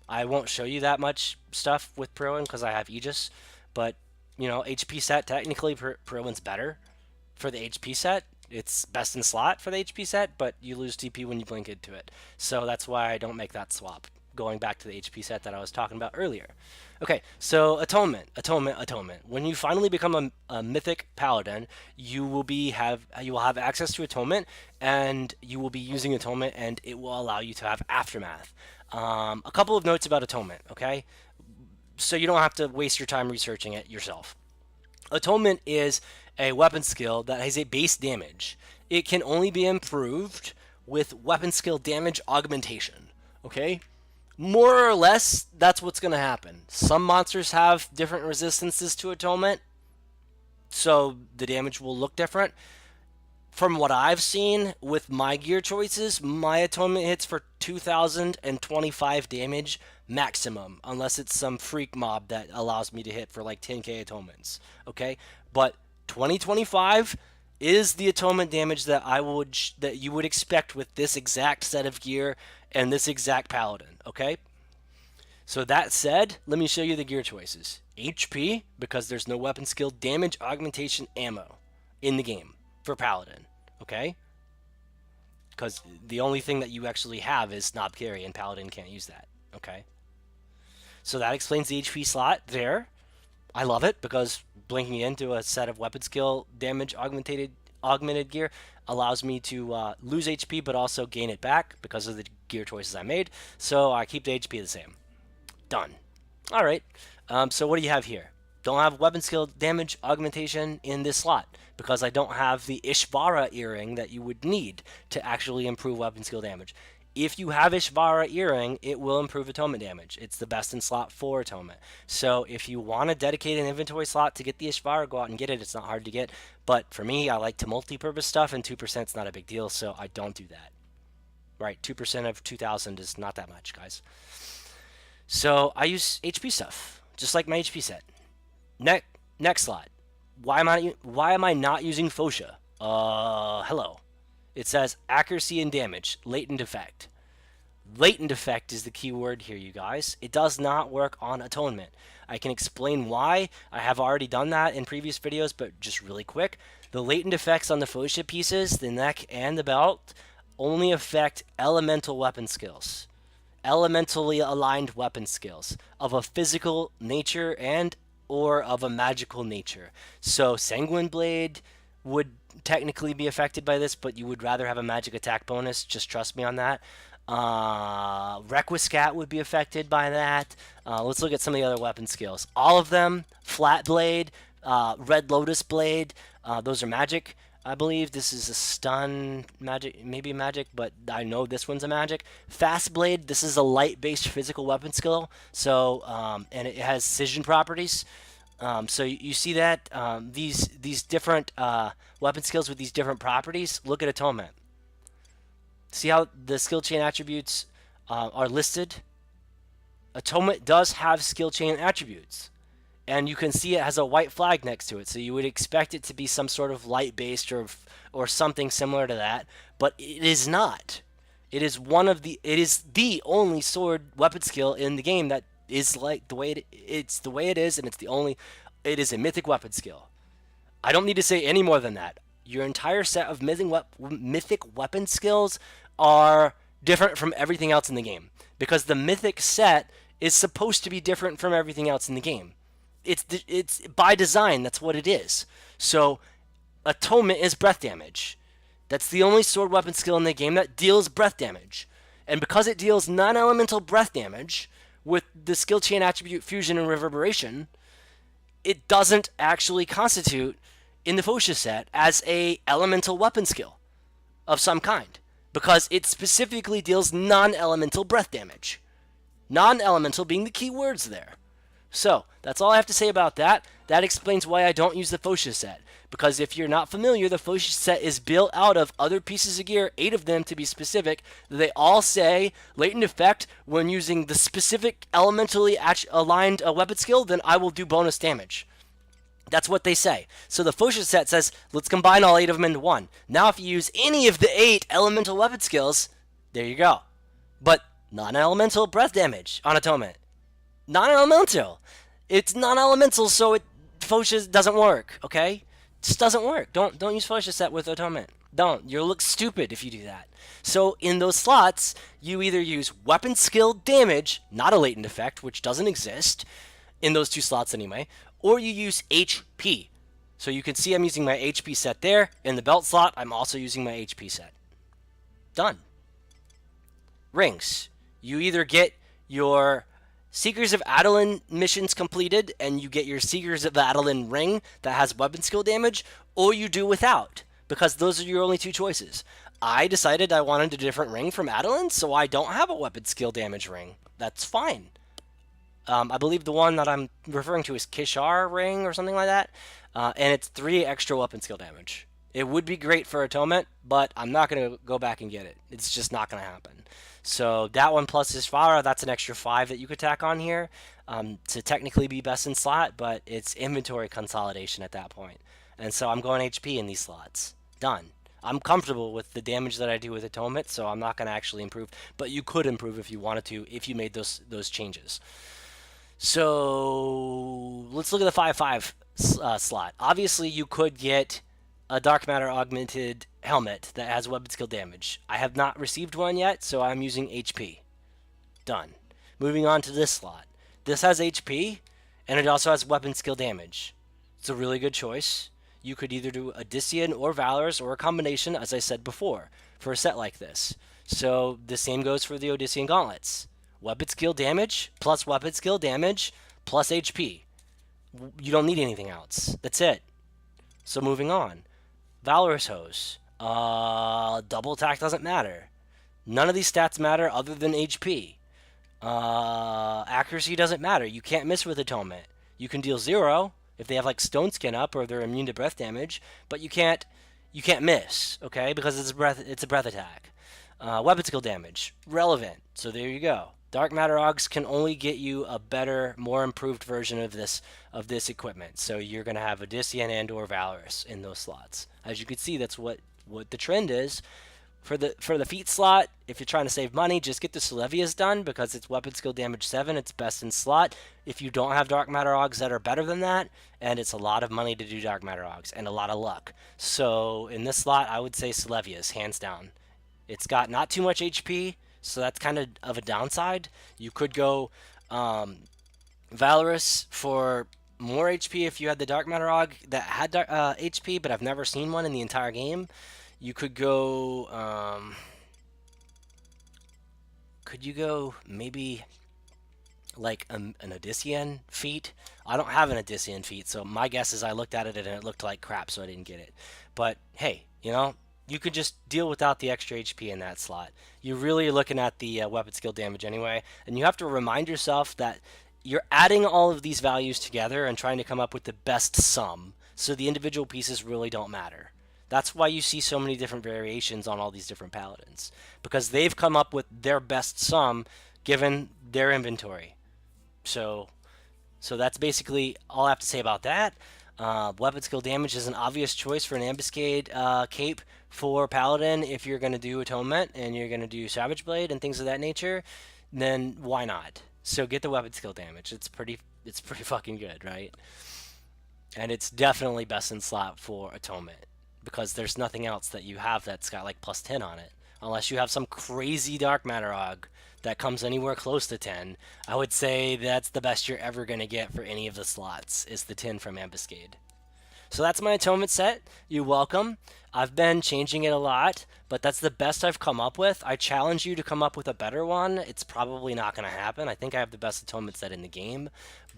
I won't show you that much stuff with Prowin because I have Aegis, but you know, HP set, technically Prowin's better for the HP set. It's best in slot for the HP set, but you lose TP when you blink into it. So that's why I don't make that swap, going back to the HP set that I was talking about earlier. Okay, so Atonement. When you finally become a Mythic Paladin, you will have access to Atonement, and you will be using Atonement, and it will allow you to have Aftermath. A couple of notes about Atonement, okay? So you don't have to waste your time researching it yourself. Atonement is a weapon skill that has a base damage. It can only be improved with weapon skill damage augmentation. Okay? More or less, that's what's going to happen. Some monsters have different resistances to Atonement, so the damage will look different. From what I've seen with my gear choices, my Atonement hits for 2,025 damage maximum, unless it's some freak mob that allows me to hit for like 10k Atonements. Okay, but 2025 is the Atonement damage that you would expect with this exact set of gear and this exact Paladin. Okay, so that said, let me show you the gear choices. HP, because there's no weapon skill damage augmentation ammo in the game for Paladin, okay? Because the only thing that you actually have is Snob Carry, and Paladin can't use that, okay? So that explains the HP slot there. I love it because blinking into a set of weapon skill damage augmented gear allows me to lose HP but also gain it back because of the gear choices I made. So I keep the HP the same. Done. All right. So what do you have here? Don't have weapon skill damage augmentation in this slot because I don't have the Ishvara earring that you would need to actually improve weapon skill damage. If you have Ishvara earring, it will improve Atonement damage. It's the best in slot for Atonement. So if you want to dedicate an inventory slot to get the Ishvara, go out and get it. It's not hard to get. But for me, I like to multi-purpose stuff, and 2% is not a big deal, so I don't do that. Right, 2% of 2,000 is not that much, guys. So I use HP stuff, just like my HP set. Next slot. Why am I not using Fosha? Hello. It says accuracy and damage, latent effect. Latent effect is the key word here, you guys. It does not work on Atonement. I can explain why. I have already done that in previous videos, but just really quick. The latent effects on the Fosha pieces, the neck and the belt, only affect elemental weapon skills. Elementally aligned weapon skills of a physical nature and or of a magical nature. So Sanguine Blade would technically be affected by this, but you would rather have a magic attack bonus. Just trust me on that. Requiscat would be affected by that. Let's look at some of the other weapon skills. All of them, Flat Blade, Red Lotus Blade, those are magic. I believe this is a stun magic, maybe magic, but I know this one's a magic. Fast Blade, this is a light-based physical weapon skill, so and it has Scission properties. So you see that these different weapon skills with these different properties. Look at Atonement. See how the skill chain attributes are listed? Atonement does have skill chain attributes. And you can see it has a white flag next to it, so you would expect it to be some sort of light-based or something similar to that, but it is not. It is the only sword weapon skill in the game that is like the way it's the way it is, and it is a mythic weapon skill. I don't need to say any more than that. Your entire set of mythic weapon skills are different from everything else in the game because the mythic set is supposed to be different from everything else in the game. It's by design. That's what it is. So Atonement is breath damage. That's the only sword weapon skill in the game that deals breath damage. And because it deals non-elemental breath damage with the skill chain attribute fusion and reverberation, it doesn't actually constitute in the Fosha set as a elemental weapon skill of some kind because it specifically deals non-elemental breath damage. Non-elemental being the key words there. So, that's all I have to say about that. That explains why I don't use the Fosha set. Because if you're not familiar, the Fosha set is built out of other pieces of gear, 8 of them to be specific. They all say latent effect when using the specific elementally aligned weapon skill, then I will do bonus damage. That's what they say. So the Fosha set says, let's combine all 8 of them into one. Now if you use any of the 8 elemental weapon skills, there you go. But non-elemental breath damage on Atonement. Non-elemental. It's non-elemental, so Fosha doesn't work, okay? It just doesn't work. Don't use Fosha set with Atonement. Don't. You'll look stupid if you do that. So in those slots, you either use weapon skill damage, not a latent effect, which doesn't exist, in those 2 slots anyway, or you use HP. So you can see I'm using my HP set there. In the belt slot, I'm also using my HP set. Done. Rings. You either get your Seekers of Adeline missions completed, and you get your Seekers of Adeline ring that has weapon skill damage, or you do without, because those are your only 2 choices. I decided I wanted a different ring from Adeline, so I don't have a weapon skill damage ring. That's fine. I believe the one that I'm referring to is Kishar ring or something like that, and it's 3 extra weapon skill damage. It would be great for Atonement, but I'm not going to go back and get it. It's just not going to happen. So that one plus Ishvara, that's an extra 5 that you could tack on here to technically be best in slot, but it's inventory consolidation at that point. And so I'm going HP in these slots. Done. I'm comfortable with the damage that I do with Atonement, so I'm not going to actually improve. But you could improve if you wanted to, if you made those changes. So let's look at the 5/5 slot. Obviously, you could get a Dark Matter Augmented helmet that has weapon skill damage. I have not received one yet, so I'm using HP. Done. Moving on to this slot. This has HP, and it also has weapon skill damage. It's a really good choice. You could either do Odyssean or Valorous, or a combination, as I said before, for a set like this. So the same goes for the Odyssean Gauntlets. Weapon skill damage, plus weapon skill damage, plus HP. You don't need anything else. That's it. So moving on. Valorous Hose. Double attack doesn't matter. None of these stats matter other than HP. Accuracy doesn't matter. You can't miss with Atonement. You can deal 0 if they have like Stone Skin up or they're immune to breath damage, but you can't miss, okay? Because it's a breath attack. Weapon skill damage, relevant. So there you go. Dark Matter Augs can only get you a better, more improved version of this equipment. So you're going to have Odyssean and or Valorous in those slots. As you can see, that's what the trend is. For the feet slot, if you're trying to save money, just get the Celevias done because it's weapon skill damage 7. It's best in slot. If you don't have Dark Matter Augs that are better than that, and it's a lot of money to do Dark Matter Augs and a lot of luck. So in this slot, I would say Celevias, hands down. It's got not too much HP, so that's kind of a downside. You could go Valorous for more HP if you had the Dark Matter Aug that had HP, but I've never seen one in the entire game. You could go, maybe like an Odyssean feat? I don't have an Odyssean feat, so my guess is I looked at it and it looked like crap, so I didn't get it. But hey, you could just deal without the extra HP in that slot. You're really looking at the weapon skill damage anyway, and you have to remind yourself that you're adding all of these values together and trying to come up with the best sum, so the individual pieces really don't matter. That's why you see so many different variations on all these different paladins, because they've come up with their best sum given their inventory. So that's basically all I have to say about that. Weapon skill damage is an obvious choice for an ambuscade cape for Paladin if you're going to do Atonement and you're going to do Savage Blade and things of that nature. Then why not? So get the weapon skill damage. It's pretty fucking good, right? And it's definitely best in slot for Atonement because there's nothing else that you have that's got like plus 10 on it unless you have some crazy dark matter aug that comes anywhere close to 10. I would say that's the best you're ever going to get for any of the slots, is the 10 from Ambuscade. So that's my atonement set. You're welcome. I've been changing it a lot, but that's the best I've come up with. I challenge you to come up with a better one. It's probably not going to happen. I think I have the best atonement set in the game,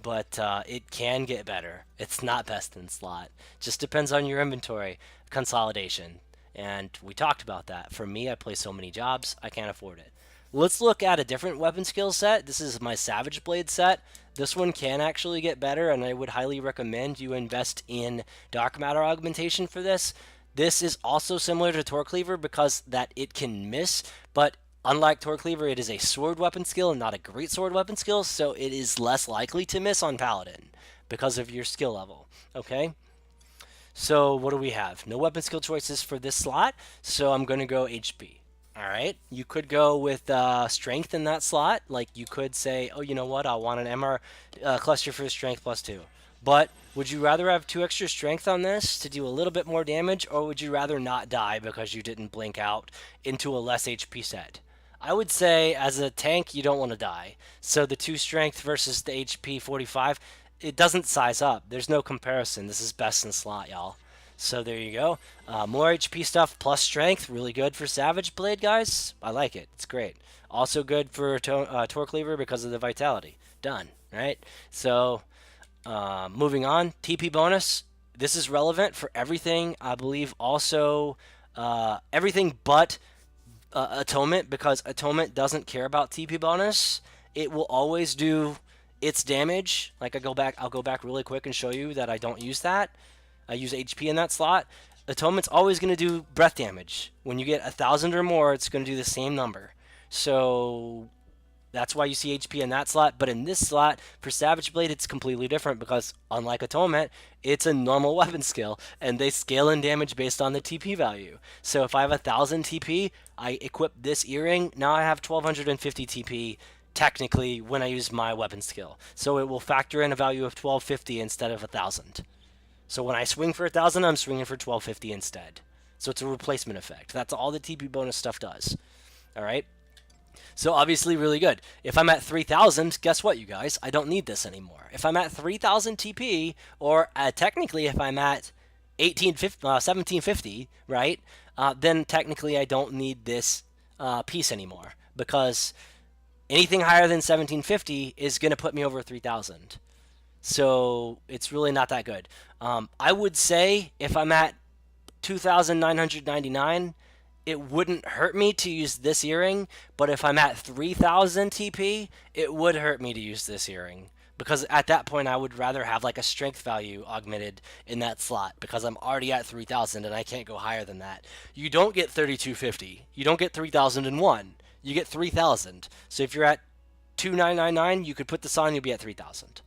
but it can get better. It's not best in slot. Just depends on your inventory consolidation. And we talked about that. For me, I play so many jobs, I can't afford it. Let's look at a different weapon skill set. This is my Savage Blade set. This one can actually get better, and I would highly recommend you invest in Dark Matter augmentation for this. This is also similar to Torque Cleaver because that it can miss, but unlike Torque Cleaver, it is a sword weapon skill and not a great sword weapon skill, so it is less likely to miss on Paladin because of your skill level, okay? So what do we have? No weapon skill choices for this slot, so I'm going to go HP. All right, you could go with strength in that slot. Like you could say, oh, you know what? I want an MR cluster for strength +2. But would you rather have 2 extra strength on this to do a little bit more damage, or would you rather not die because you didn't blink out into a less HP set? I would say as a tank, you don't want to die. So the 2 strength versus the HP 45, it doesn't size up. There's no comparison. This is best in slot, y'all. So there you go. More HP stuff plus strength. Really good for Savage Blade, guys. I like it. It's great. Also good for Torque Cleaver because of the Vitality. Done. Right? So moving on. TP bonus. This is relevant for everything. I believe also everything but Atonement, because Atonement doesn't care about TP bonus. It will always do its damage. Like I'll go back really quick and show you that I don't use that. I use HP in that slot. Atonement's always going to do breath damage. When you get 1,000 or more, it's going to do the same number. So that's why you see HP in that slot. But in this slot, for Savage Blade, it's completely different because, unlike Atonement, it's a normal weapon skill, and they scale in damage based on the TP value. So if I have 1,000 TP, I equip this earring. Now I have 1,250 TP technically when I use my weapon skill. So it will factor in a value of 1,250 instead of 1,000. So when I swing for 1,000, I'm swinging for 1,250 instead. So it's a replacement effect. That's all the TP bonus stuff does. All right. So obviously really good. If I'm at 3,000, guess what, you guys? I don't need this anymore. If I'm at 3,000 TP, or technically if I'm at 1750, right, then technically I don't need this piece anymore, because anything higher than 1750 is going to put me over 3,000. So it's really not that good. I would say if I'm at 2,999, it wouldn't hurt me to use this earring, but if I'm at 3,000 TP, it would hurt me to use this earring. Because at that point, I would rather have like a strength value augmented in that slot, because I'm already at 3,000 and I can't go higher than that. You don't get 3,250. You don't get 3,001. You get 3,000. So if you're at 2,999, you could put this on, you'll be at 3,000.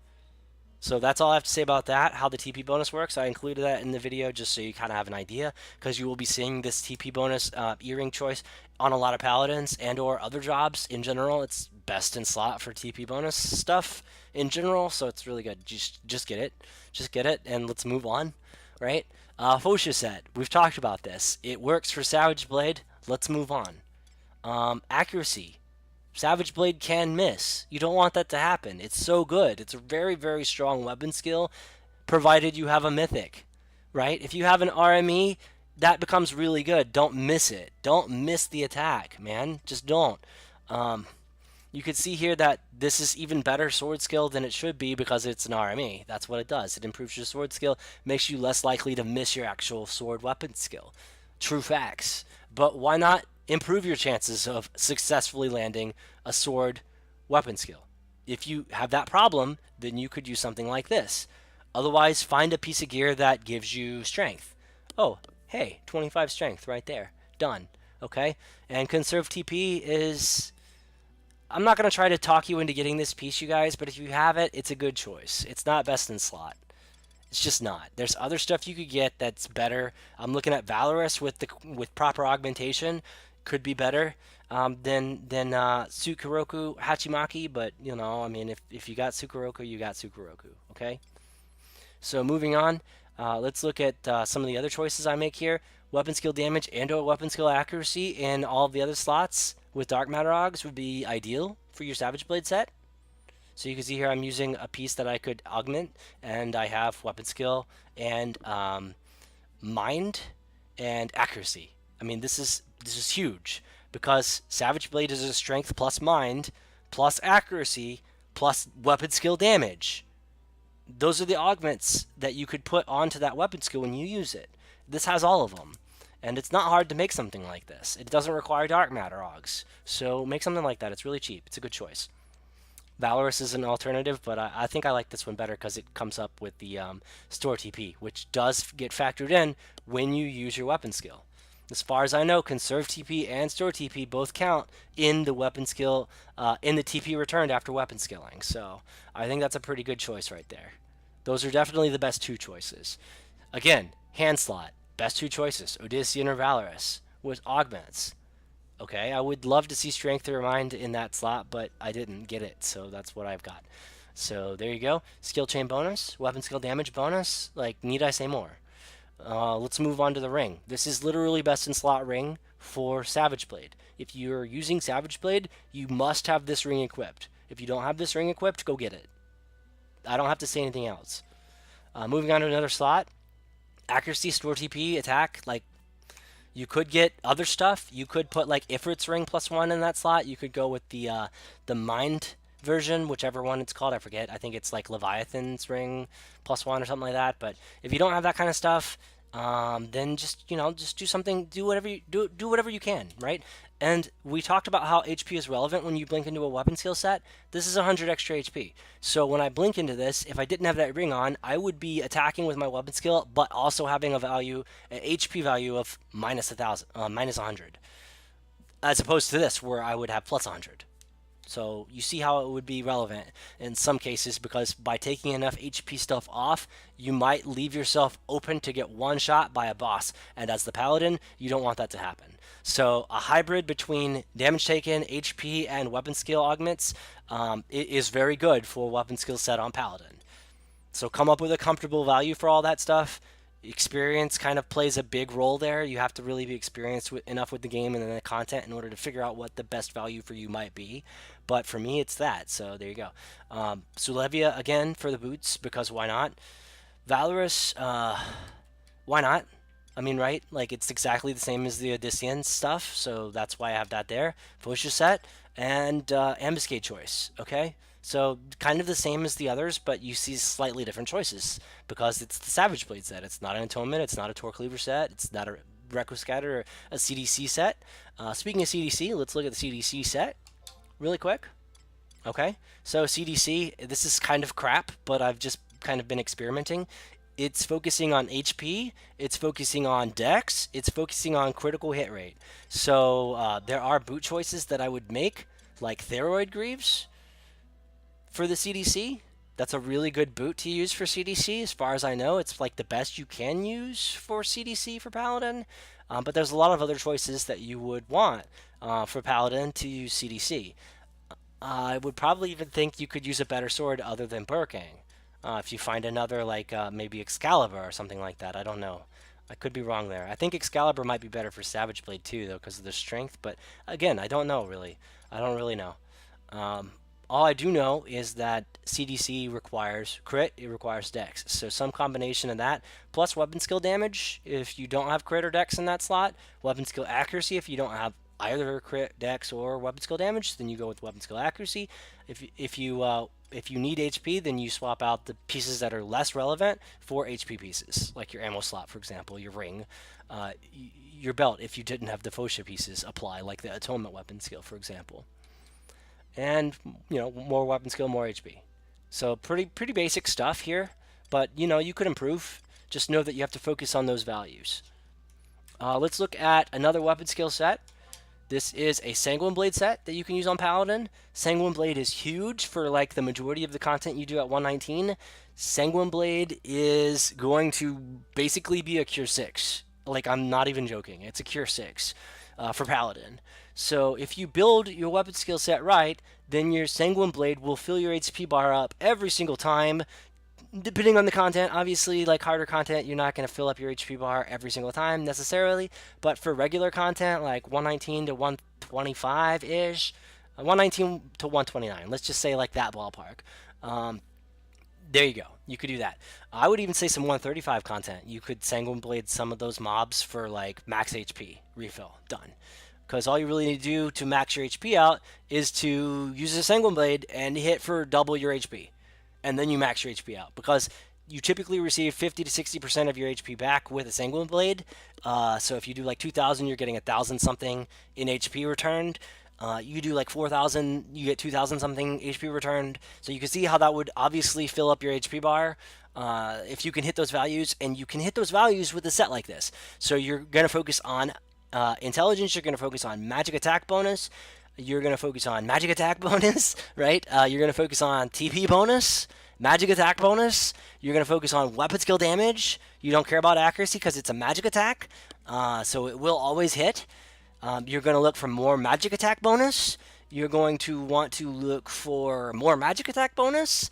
So that's all I have to say about that, how the TP bonus works. I included that in the video just so you kind of have an idea, because you will be seeing this TP bonus earring choice on a lot of Paladins and or other jobs in general. It's best in slot for TP bonus stuff in general, so it's really good. Just get it. Just get it, and let's move on, right? Fosha set. We've talked about this. It works for Savage Blade. Let's move on. Accuracy. Savage Blade can miss. You don't want that to happen. It's so good. It's a very, very strong weapon skill, provided you have a mythic, right? If you have an RME, that becomes really good. Don't miss it. Don't miss the attack, man. Just don't. You can see here that this is even better sword skill than it should be because it's an RME. That's what it does. It improves your sword skill, makes you less likely to miss your actual sword weapon skill. True facts. But why not improve your chances of successfully landing a sword weapon skill? If you have that problem, then you could use something like this. Otherwise, find a piece of gear that gives you strength. Oh, hey, 25 strength right there. Done. Okay? And conserve TP is... I'm not going to try to talk you into getting this piece, you guys, but if you have it, it's a good choice. It's not best in slot. It's just not. There's other stuff you could get that's better. I'm looking at Valorous with proper augmentation. Could be better than Tsukuroku Hachimaki, but you know, I mean, if you got Tsukuroku, you got Tsukuroku. Okay. So moving on, Let's look at some of the other choices I make here. Weapon skill damage and/or weapon skill accuracy in all of the other slots with Dark Matter Augs would be ideal for your Savage Blade set. So you can see here I'm using a piece that I could augment, and I have weapon skill and mind and accuracy. I mean, this is huge because Savage Blade is a strength plus mind plus accuracy plus weapon skill damage. Those are the augments that you could put onto that weapon skill when you use it. This has all of them. And it's not hard to make something like this. It doesn't require dark matter augs. So make something like that. It's really cheap. It's a good choice. Valorous is an alternative, but I think I like this one better because it comes up with the store TP, which does get factored in when you use your weapon skill. As far as I know, conserve TP and store TP both count in the weapon skill, in the TP returned after weapon skilling. So I think that's a pretty good choice right there. Those are definitely the best two choices. Again, hand slot, best two choices, Odyssean or Valorous, with augments. Okay, I would love to see Strength or Mind in that slot, but I didn't get it, so that's what I've got. So there you go. Skill chain bonus, weapon skill damage bonus. Like, need I say more? Let's move on to the ring. This is literally best in slot ring for Savage Blade. If you're using Savage Blade, you must have this ring equipped. If you don't have this ring equipped, go get it. I don't have to say anything else. Moving on to another slot. Accuracy, store TP, attack. Like, you could get other stuff. You could put like Ifrit's ring +1 in that slot. You could go with the mind version, whichever one it's called. I forget. I think it's like Leviathan's ring +1 or something like that. But if you don't have that kind of stuff, then just just do something. Do whatever you do whatever you can, right? And we talked about how HP is relevant when you blink into a weapon skill set. This is 100 extra HP. So when I blink into this, if I didn't have that ring on, I would be attacking with my weapon skill, but also having a value, an HP value of -1,000, -100, as opposed to this where I would have +100. So you see how it would be relevant in some cases because by taking enough HP stuff off, you might leave yourself open to get one shot by a boss. And as the paladin, you don't want that to happen. So a hybrid between damage taken, HP, and weapon skill augments it is very good for weapon skill set on paladin. So come up with a comfortable value for all that stuff. Experience kind of plays a big role there. You have to really be experienced enough with the game and the content in order to figure out what the best value for you might be. But for me, it's that. So there you go. Sulevia again for the boots because why not? Valorous, why not? I mean, right? Like it's exactly the same as the Odyssean stuff, so that's why I have that there. Faucher set and ambuscade choice. Okay, so kind of the same as the others, but you see slightly different choices because it's the Savage Blade set. It's not an Atonement. It's not a Torque Cleaver set. It's not a Requiem Scatter or a CDC set. Speaking of CDC, let's look at the CDC set really quick. Okay, so CDC, this is kind of crap, but I've just kind of been experimenting. It's focusing on HP, it's focusing on dex, it's focusing on critical hit rate. So there are boot choices that I would make, like Thyroid Greaves for the CDC. That's a really good boot to use for CDC. As far as I know, it's like the best you can use for CDC for Paladin. But there's a lot of other choices that you would want for Paladin to use CDC. I would probably even think you could use a better sword other than Burkang. If you find another, like maybe Excalibur or something like that. I don't know. I could be wrong there. I think Excalibur might be better for Savage Blade too, though, because of the strength. But again, I don't know really. I don't really know. All I do know is that CDC requires crit, it requires dex. So some combination of that, plus weapon skill damage if you don't have crit or dex in that slot, weapon skill accuracy if you don't have either crit, dex, or weapon skill damage, then you go with weapon skill accuracy. If you need HP, then you swap out the pieces that are less relevant for HP pieces, like your ammo slot, for example, your ring, your belt. If you didn't have the Faucher pieces, apply, like the Atonement weapon skill, for example. And more weapon skill, more HP. So pretty basic stuff here, but you could improve. Just know that you have to focus on those values. Let's look at another weapon skill set. This is a Sanguine Blade set that you can use on Paladin. Sanguine Blade is huge for like the majority of the content you do at 119. Sanguine Blade is going to basically be a Cure 6. Like, I'm not even joking. It's a Cure 6 for Paladin. So if you build your weapon skill set right, then your Sanguine Blade will fill your HP bar up every single time, depending on the content, obviously, like harder content, you're not going to fill up your HP bar every single time necessarily. But for regular content, like 119 to 125 ish, 119 to 129, let's just say like that ballpark. Um, there you go. You could do that. I would even say some 135 content. You could Sanguine Blade some of those mobs for like max HP refill. Done. Because all you really need to do to max your HP out is to use a Sanguine Blade and hit for double your HP. And then you max your HP out. Because you typically receive 50 to 60% of your HP back with a Sanguine Blade. So if you do like 2,000, you're getting 1,000 something in HP returned. You do like 4,000, you get 2,000 something HP returned. So you can see how that would obviously fill up your HP bar if you can hit those values, and you can hit those values with a set like this. So you're going to focus on intelligence, you're going to focus on magic attack bonus, you're going to focus on magic attack bonus, right? You're going to focus on TP bonus, magic attack bonus. You're going to focus on weapon skill damage. You don't care about accuracy because it's a magic attack, so it will always hit. You're going to look for more magic attack bonus. You're going to want to look for more magic attack bonus.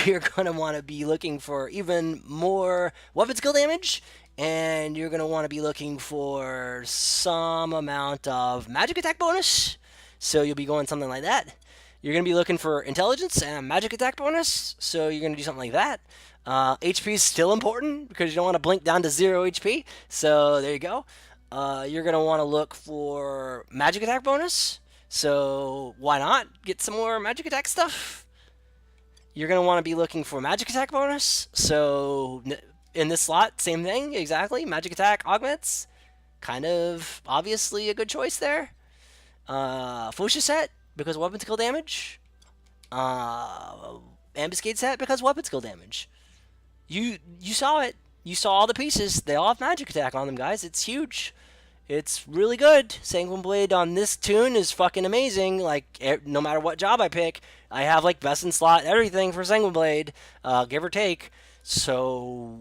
You're going to want to be looking for even more weapon skill damage. And you're going to want to be looking for some amount of magic attack bonus. So you'll be going something like that. You're going to be looking for intelligence and magic attack bonus. So you're going to do something like that. HP is still important because you don't want to blink down to 0 HP. So there you go. You're going to want to look for magic attack bonus. So why not get some more magic attack stuff? You're going to want to be looking for magic attack bonus. So in this slot, same thing, exactly. Magic attack augments. Kind of obviously a good choice there. Fuchsia set because weapon skill damage. Ambuscade set because weapon skill damage. You saw it. You saw all the pieces. They all have magic attack on them, guys. It's huge. It's really good. Sanguine Blade on this tune is fucking amazing. Like, no matter what job I pick, I have, like, best in slot, everything for Sanguine Blade, give or take. So,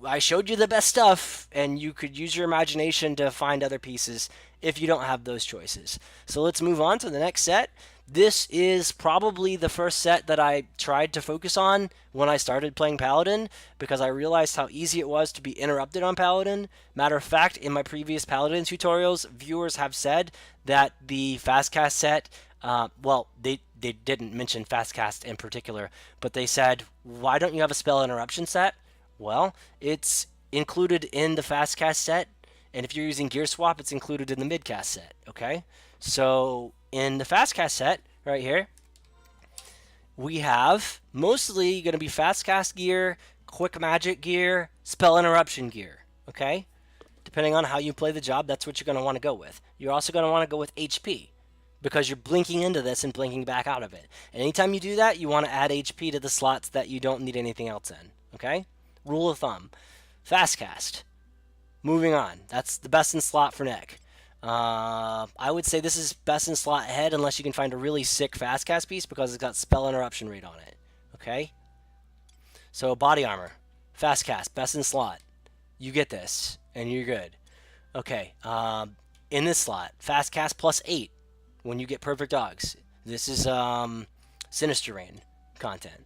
I showed you the best stuff, and you could use your imagination to find other pieces if you don't have those choices. So, let's move on to the next set. This is probably the first set that I tried to focus on when I started playing Paladin because I realized how easy it was to be interrupted on Paladin. Matter of fact, in my previous Paladin tutorials, viewers have said that the fast cast set, they didn't mention fast cast in particular, but they said, why don't you have a spell interruption set? Well, it's included in the fast cast set, and if you're using gear swap, it's included in the mid cast set, okay? So in the fast cast set right here, we have mostly going to be fast cast gear, quick magic gear, spell interruption gear, okay? Depending on how you play the job, that's what you're going to want to go with. You're also going to want to go with HP because you're blinking into this and blinking back out of it. And anytime you do that, you want to add HP to the slots that you don't need anything else in, okay? Rule of thumb. Fast cast. Moving on. That's the best in slot for neck. I would say this is best in slot head unless you can find a really sick fast cast piece because it's got spell interruption rate on it. Okay? So body armor. Fast cast. Best in slot. You get this. And you're good. Okay. In this slot. Fast cast plus 8 when you get perfect dogs. This is Sinister Rain content.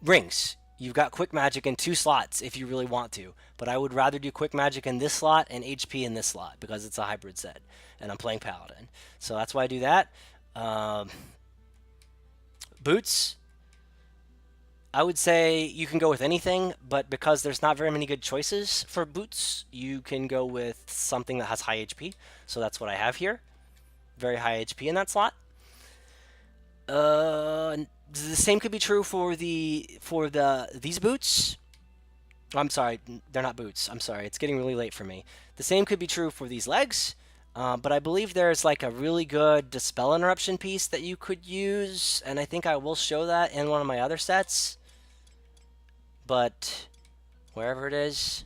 Rings. You've got quick magic in 2 slots if you really want to, but I would rather do quick magic in this slot and HP in this slot because it's a hybrid set, and I'm playing Paladin. So that's why I do that. Boots. I would say you can go with anything, but because there's not very many good choices for boots, you can go with something that has high HP. So that's what I have here. Very high HP in that slot. The same could be true for these boots. I'm sorry, they're not boots. I'm sorry, it's getting really late for me. The same could be true for these legs, but I believe there's like a really good dispel interruption piece that you could use, and I think I will show that in one of my other sets. But wherever it is,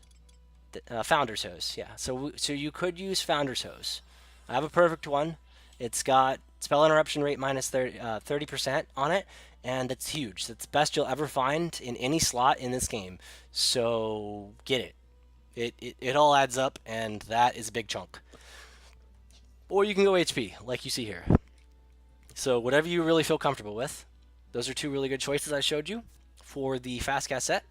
Founder's Hose, yeah. So you could use Founder's Hose. I have a perfect one. It's got spell interruption rate minus 30% on it, and it's huge. That's the best you'll ever find in any slot in this game. So get it. It all adds up, and that is a big chunk. Or you can go HP, like you see here. So whatever you really feel comfortable with. Those are 2 really good choices I showed you for the fast cast set.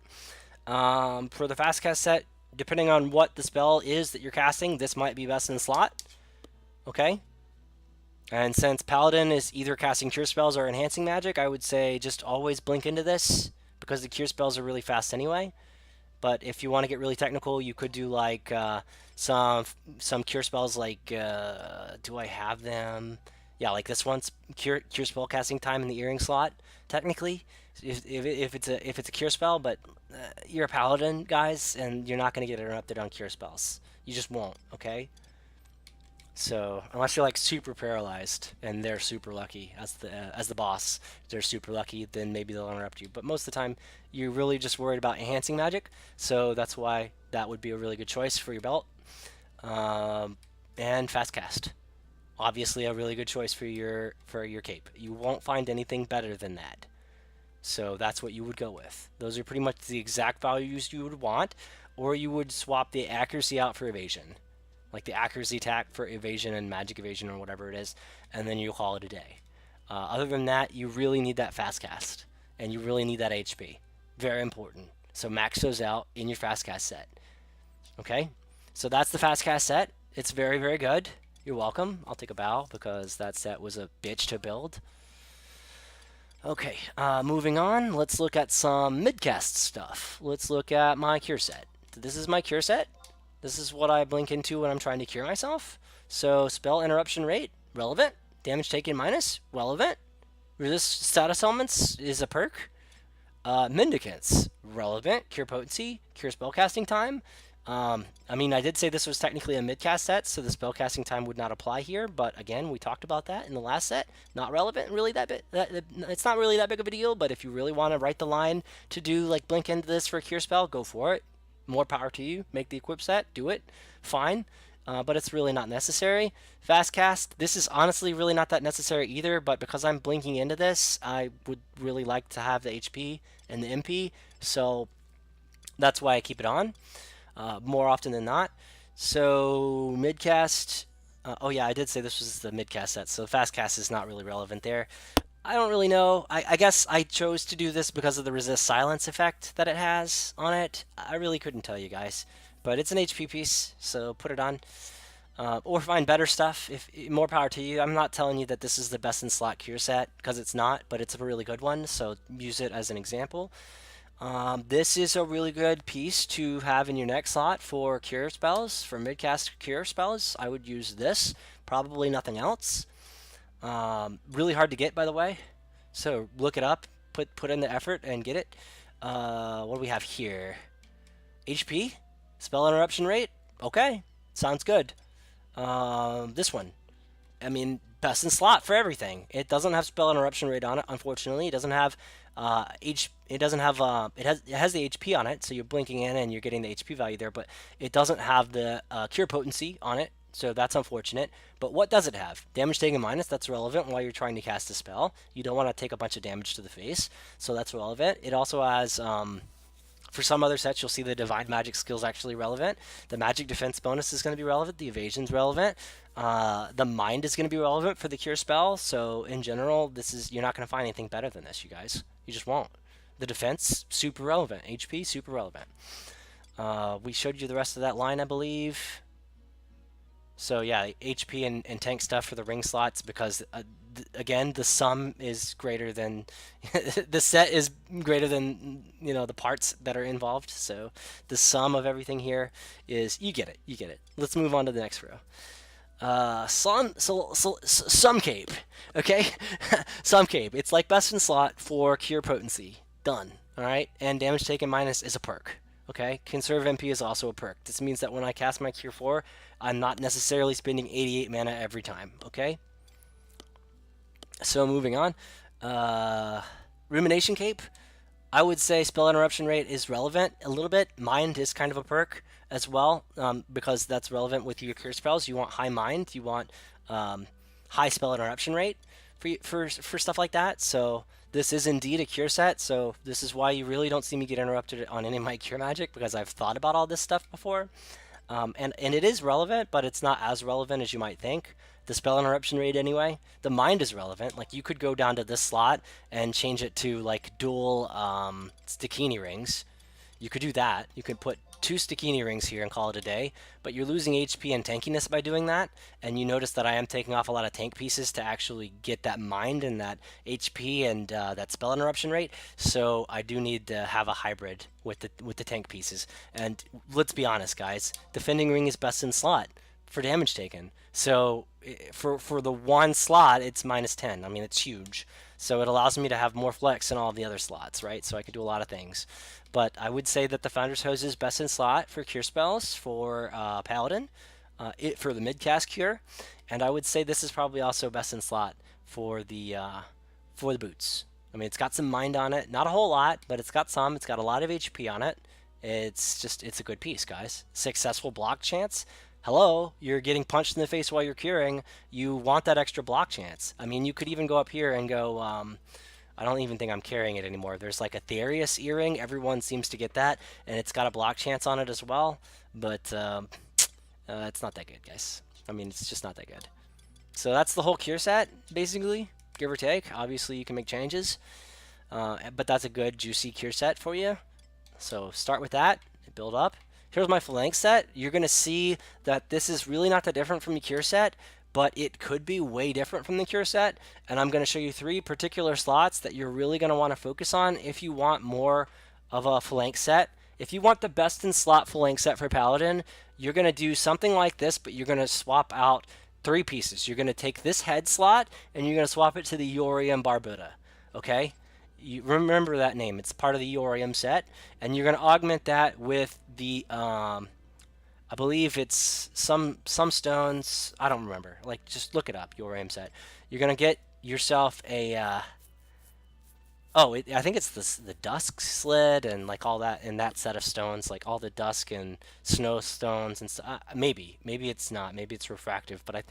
For the fast cast set, depending on what the spell is that you're casting, this might be best in slot. Okay? And since Paladin is either casting cure spells or enhancing magic, I would say just always blink into this because the cure spells are really fast anyway. But if you want to get really technical, you could do like some cure spells. Like, do I have them? Yeah, like this one's cure spell casting time in the earring slot. Technically, if it's a cure spell, but you're a paladin, guys, and you're not going to get interrupted on cure spells. You just won't. Okay. So unless you're like super paralyzed and they're super lucky as the boss, they're super lucky, then maybe they'll interrupt you. But most of the time, you're really just worried about enhancing magic. So that's why that would be a really good choice for your belt. And fast cast, obviously a really good choice for your cape. You won't find anything better than that. So that's what you would go with. Those are pretty much the exact values you would want, or you would swap the accuracy out for evasion. Like the accuracy attack for evasion and magic evasion or whatever it is, and then you call it a day. Other than that, you really need that fast cast, and you really need that HP. Very important. So max those out in your fast cast set. Okay? So that's the fast cast set. It's very, very good. You're welcome. I'll take a bow because that set was a bitch to build. Okay, moving on. Let's look at some mid-cast stuff. Let's look at my cure set. This is my cure set. This is what I blink into when I'm trying to cure myself. So spell interruption rate, relevant. Damage taken minus, relevant. Resist status elements is a perk. Mendicants, relevant. Cure potency, cure spellcasting time. I mean, I did say this was technically a mid-cast set, so the spellcasting time would not apply here. But again, we talked about that in the last set. Not relevant, really that bit. It's not really that big of a deal. But if you really want to write the line to do like blink into this for a cure spell, go for it. More power to you. Make the equip set. Do it. Fine. But it's really not necessary. Fast cast. This is honestly really not that necessary either. But because I'm blinking into this, I would really like to have the HP and the MP. So that's why I keep it on more often than not. So midcast. Oh yeah, I did say this was the midcast set. So fast cast is not really relevant there. I don't really know. I guess I chose to do this because of the resist silence effect that it has on it. I really couldn't tell you guys. But it's an HP piece, so put it on. Or find better stuff. If more power to you. I'm not telling you that this is the best in slot cure set, because it's not, but it's a really good one, so use it as an example. This is a really good piece to have in your next slot for cure spells, for midcast cure spells. I would use this, probably nothing else. Really hard to get, by the way. So look it up, put in the effort, and get it. What do we have here? HP, spell interruption rate. Okay, sounds good. This one. I mean, best in slot for everything. It doesn't have spell interruption rate on it, unfortunately. It doesn't have it has the HP on it, so you're blinking in and you're getting the HP value there, but it doesn't have the cure potency on it. So that's unfortunate. But what does it have? Damage taken minus, that's relevant while you're trying to cast a spell. You don't want to take a bunch of damage to the face, so that's relevant. It also has, for some other sets, you'll see the divine magic skills actually relevant. The magic defense bonus is going to be relevant. The evasion's relevant. The mind is going to be relevant for the cure spell. So in general, you're not going to find anything better than this, you guys. You just won't. The defense, super relevant. HP, super relevant. We showed you the rest of that line, I believe. So yeah, HP and tank stuff for the ring slots because again, the sum is greater than the set is greater than the parts that are involved. So the sum of everything here is you get it. Let's move on to the next row. Some cape, okay, some cape. It's like best in slot for cure potency. Done. All right, and damage taken minus is a perk. Okay, conserve MP is also a perk. This means that when I cast my Cure 4, I'm not necessarily spending 88 mana every time. Okay, so moving on. Rumination Cape. I would say spell interruption rate is relevant a little bit. Mind is kind of a perk as well because that's relevant with your cure spells. You want high mind. You want high spell interruption rate for stuff like that. So this is indeed a cure set, so this is why you really don't see me get interrupted on any of my cure magic, because I've thought about all this stuff before. And it is relevant, but it's not as relevant as you might think. The spell interruption rate, anyway. The mind is relevant. Like, you could go down to this slot and change it to like dual Stikini rings. You could do that. You could put 2 Stikini rings here and call it a day, but you're losing HP and tankiness by doing that, and you notice that I am taking off a lot of tank pieces to actually get that mind and that HP and that spell interruption rate, so I do need to have a hybrid with the tank pieces. And let's be honest, guys, Defending Ring is best in slot for damage taken. So for the one slot, it's -10. I mean, it's huge. So it allows me to have more flex in all of the other slots, right? So I can do a lot of things. But I would say that the Founder's Hose is best in slot for cure spells for Paladin, for the mid-cast cure. And I would say this is probably also best in slot for the boots. I mean, it's got some mind on it. Not a whole lot, but it's got some. It's got a lot of HP on it. It's a good piece, guys. Successful block chance. Hello, you're getting punched in the face while you're curing. You want that extra block chance. I mean, you could even go up here and go, I don't even think I'm carrying it anymore. There's like a Therius earring. Everyone seems to get that, and it's got a block chance on it as well. But it's not that good, guys. I mean, it's just not that good. So that's the whole cure set, basically, give or take. Obviously, you can make changes, but that's a good, juicy cure set for you. So start with that, build up. Here's my phalanx set. You're going to see that this is really not that different from the cure set, but it could be way different from the cure set. And I'm going to show you 3 particular slots that you're really going to want to focus on if you want more of a phalanx set. If you want the best in slot phalanx set for Paladin, you're going to do something like this, but you're going to swap out 3 pieces. You're going to take this head slot and you're going to swap it to the Yorium Barbuda. Okay? You remember that name. It's part of the Yorium set, and you're going to augment that with the I believe it's some stones. I don't remember. Like, just look it up. Yorium set. You're going to get yourself a I think it's the dusk slid and like all that in that set of stones, like all the dusk and snow stones and maybe it's not. Maybe it's refractive, but I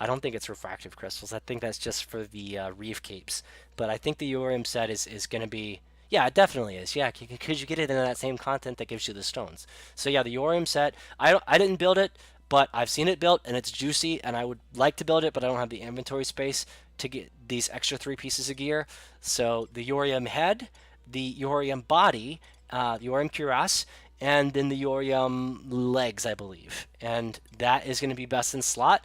don't think it's refractive crystals. I think that's just for the reef capes. But I think the Urium set is going to be. Yeah, it definitely is. Yeah, because you get it in that same content that gives you the stones. So yeah, the Yorium set. I didn't build it, but I've seen it built and it's juicy, and I would like to build it, but I don't have the inventory space to get these extra 3 pieces of gear. So the Yorium head, the Yorium body, the Yorium cuirass, and then the Yorium legs, I believe. And that is going to be best in slot.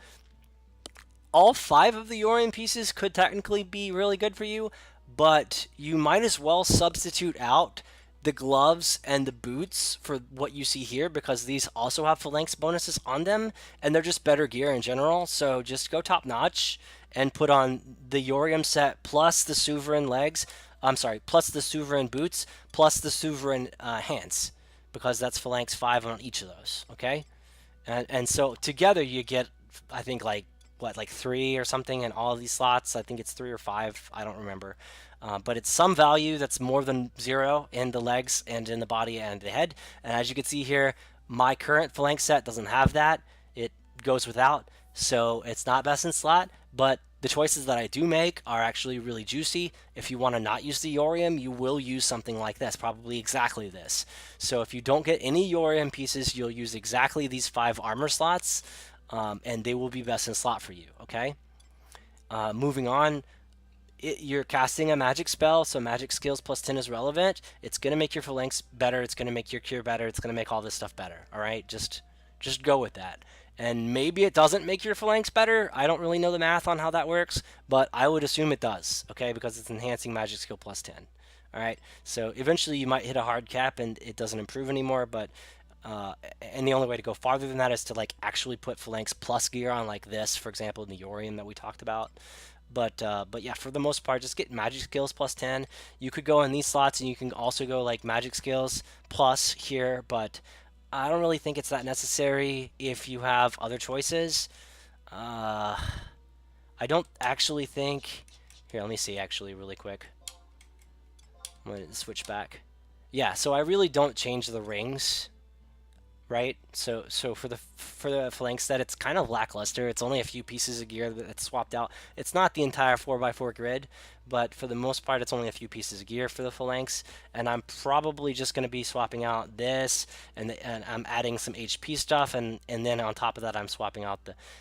All 5 of the Yorium pieces could technically be really good for you, but you might as well substitute out the gloves and the boots for what you see here, because these also have phalanx bonuses on them, and they're just better gear in general. So just go top notch and put on the Yorium set plus the Sovereign legs. I'm sorry, plus the Sovereign boots plus the Sovereign hands, because that's phalanx 5 on each of those. Okay, and so together you get, I think, like 3 or something in all of these slots. I think it's 3 or 5. I don't remember. But it's some value that's more than 0 in the legs and in the body and the head. And as you can see here, my current phalanx set doesn't have that. It goes without, so it's not best in slot. But the choices that I do make are actually really juicy. If you want to not use the Yorium, you will use something like this, probably exactly this. So if you don't get any Yorium pieces, you'll use exactly these 5 armor slots, and they will be best in slot for you. Okay. Moving on. You're casting a magic spell, so magic skills plus 10 is relevant. It's going to make your phalanx better. It's going to make your cure better. It's going to make all this stuff better. All right, just go with that. And maybe it doesn't make your phalanx better. I don't really know the math on how that works, but I would assume it does, okay, because it's enhancing magic skill plus 10. All right, so eventually you might hit a hard cap and it doesn't improve anymore, but and the only way to go farther than that is to like actually put phalanx plus gear on, like this, for example, in the Yorium that we talked about. But yeah, for the most part, just get magic skills plus 10. You could go in these slots, and you can also go like magic skills plus here, but I don't really think it's that necessary if you have other choices. I don't actually think. Here, let me see actually really quick. I'm going to switch back. Yeah, so I really don't change the rings right? So for the phalanx set, it's kind of lackluster. It's only a few pieces of gear that's swapped out. It's not the entire 4x4 grid, but for the most part, it's only a few pieces of gear for the phalanx. And I'm probably just going to be swapping out this, and I'm adding some HP stuff, and then on top of that, I'm swapping out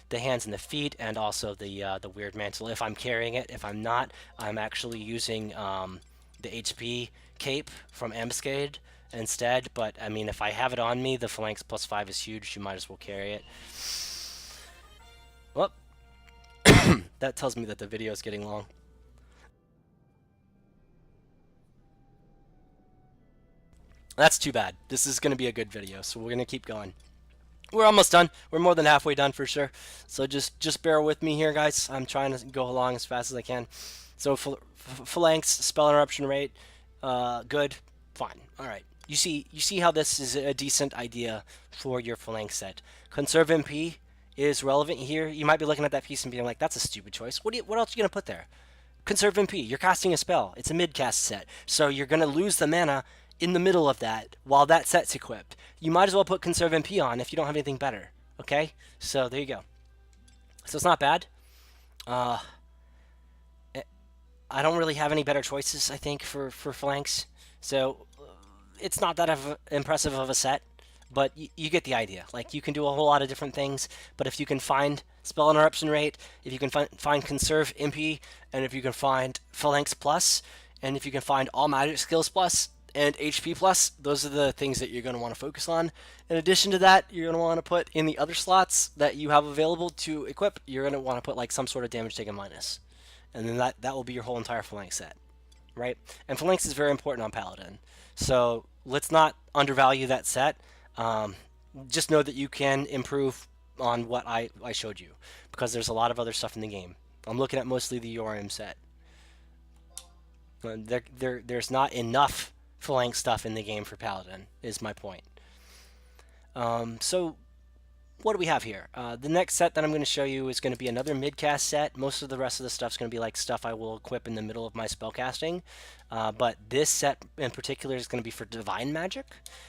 the hands and the feet, and also the weird mantle if I'm carrying it. If I'm not, I'm actually using the HP cape from Ambuscade instead. But I mean, if I have it on me, the phalanx +5 is huge. You might as well carry it. Well, that tells me that the video is getting long. That's too bad. This is going to be a good video, so we're going to keep going. We're almost done. We're more than halfway done for sure. So just bear with me here, guys. I'm trying to go along as fast as I can. So phalanx spell interruption rate, good, fine. All right. You see how this is a decent idea for your phalanx set. Conserve MP is relevant here. You might be looking at that piece and being like, "That's a stupid choice. What else are you gonna put there?" Conserve MP. You're casting a spell. It's a mid cast set, so you're gonna lose the mana in the middle of that while that set's equipped. You might as well put Conserve MP on if you don't have anything better. Okay, so there you go. So it's not bad. Uh, I don't really have any better choices, I think, for phalanx. So it's not that impressive of a set, but you get the idea. Like, you can do a whole lot of different things, but if you can find spell interruption rate, if you can find conserve MP, and if you can find phalanx plus, and if you can find all magic skills plus and HP plus, those are the things that you're going to want to focus on. In addition to that, you're going to want to put in the other slots that you have available to equip, you're going to want to put like some sort of damage taken minus. And then that will be your whole entire phalanx set, right? And phalanx is very important on Paladin. So let's not undervalue that set. Just know that you can improve on what I showed you, because there's a lot of other stuff in the game. I'm looking at mostly the Yorium set. There's not enough phalanx stuff in the game for Paladin, is my point. So what do we have here? The next set that I'm going to show you is going to be another mid-cast set. Most of the rest of the stuff is going to be like stuff I will equip in the middle of my spellcasting. But this set in particular is going to be for Divine Magic.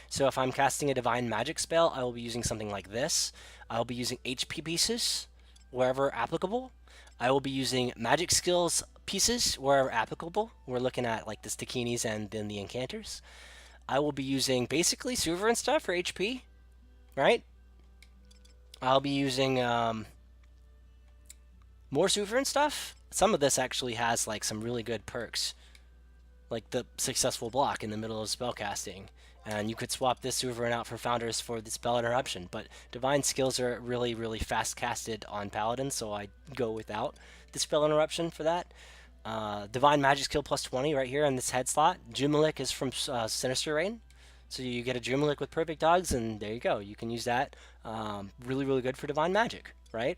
So if I'm casting a Divine Magic spell, I will be using something like this. I will be using HP pieces wherever applicable. I will be using Magic Skills pieces wherever applicable. We're looking at like the Stakinis and then the Incanters. I will be using basically Suver and stuff for HP, right? I'll be using more Suver and stuff. Some of this actually has like some really good perks, like the successful block in the middle of spellcasting. And you could swap this Suver out for Founders for the spell interruption. But Divine Skills are really, really fast casted on Paladin, so I go without the spell interruption for that. Divine Magic Skill +20 right here in this head slot. Jumalik is from Sinister Reign. So you get a Jumalik with Perfect Dogs, and there you go. You can use that. Really, really good for Divine Magic, right?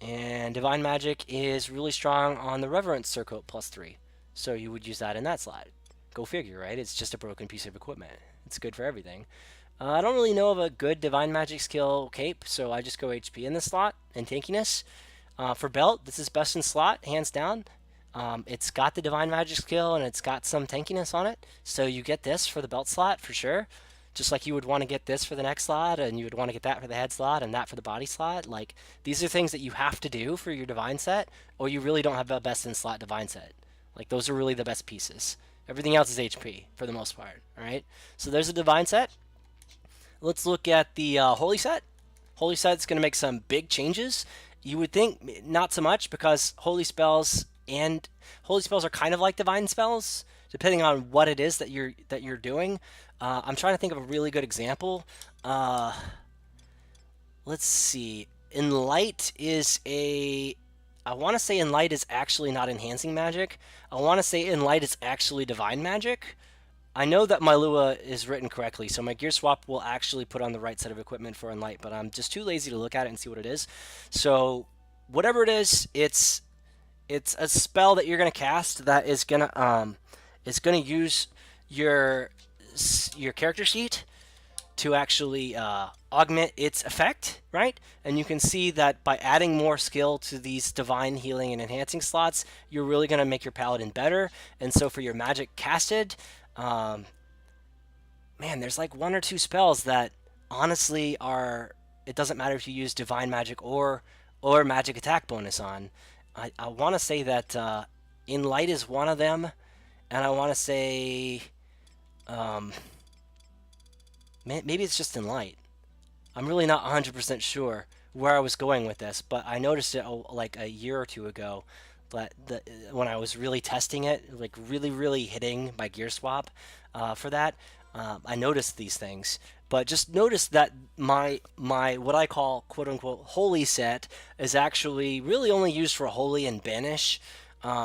And Divine Magic is really strong on the Reverence Surcoat +3. So you would use that in that slot. Go figure, right? It's just a broken piece of equipment. It's good for everything. I don't really know of a good Divine Magic skill cape, so I just go HP in this slot and tankiness. For belt, this is best in slot, hands down. It's got the Divine Magic skill and it's got some tankiness on it, so you get this for the belt slot for sure. Just like you would want to get this for the next slot, and you would want to get that for the head slot, and that for the body slot. Like, these are things that you have to do for your Divine set, or you really don't have a best in slot Divine set. Like, those are really the best pieces. Everything else is HP for the most part, alright? So there's a Divine set. Let's look at the Holy set. Holy set's going to make some big changes. You would think not so much, because Holy spells are kind of like Divine spells, depending on what it is that you're doing. I'm trying to think of a really good example. Let's see. Enlight is I want to say Enlight is actually not enhancing magic. I want to say Enlight is actually Divine Magic. I know that my Lua is written correctly, so my gear swap will actually put on the right set of equipment for Enlight, but I'm just too lazy to look at it and see what it is. So whatever it is, it's a spell that you're gonna cast that is gonna use your character sheet to actually augment its effect, right? And you can see that by adding more skill to these divine healing and enhancing slots, you're really gonna make your paladin better. And so for your magic casted, man, there's like one or two spells that honestly are, it doesn't matter if you use divine magic or magic attack bonus on. I want to say that in light is one of them, and I want to say um, maybe it's just in light. I'm really not 100% sure where I was going with this, but I noticed it like a year or two ago. But when I was really testing it, like really hitting my gear swap for that, I noticed these things. But just notice that my what I call quote unquote holy set is actually really only used for holy and banish.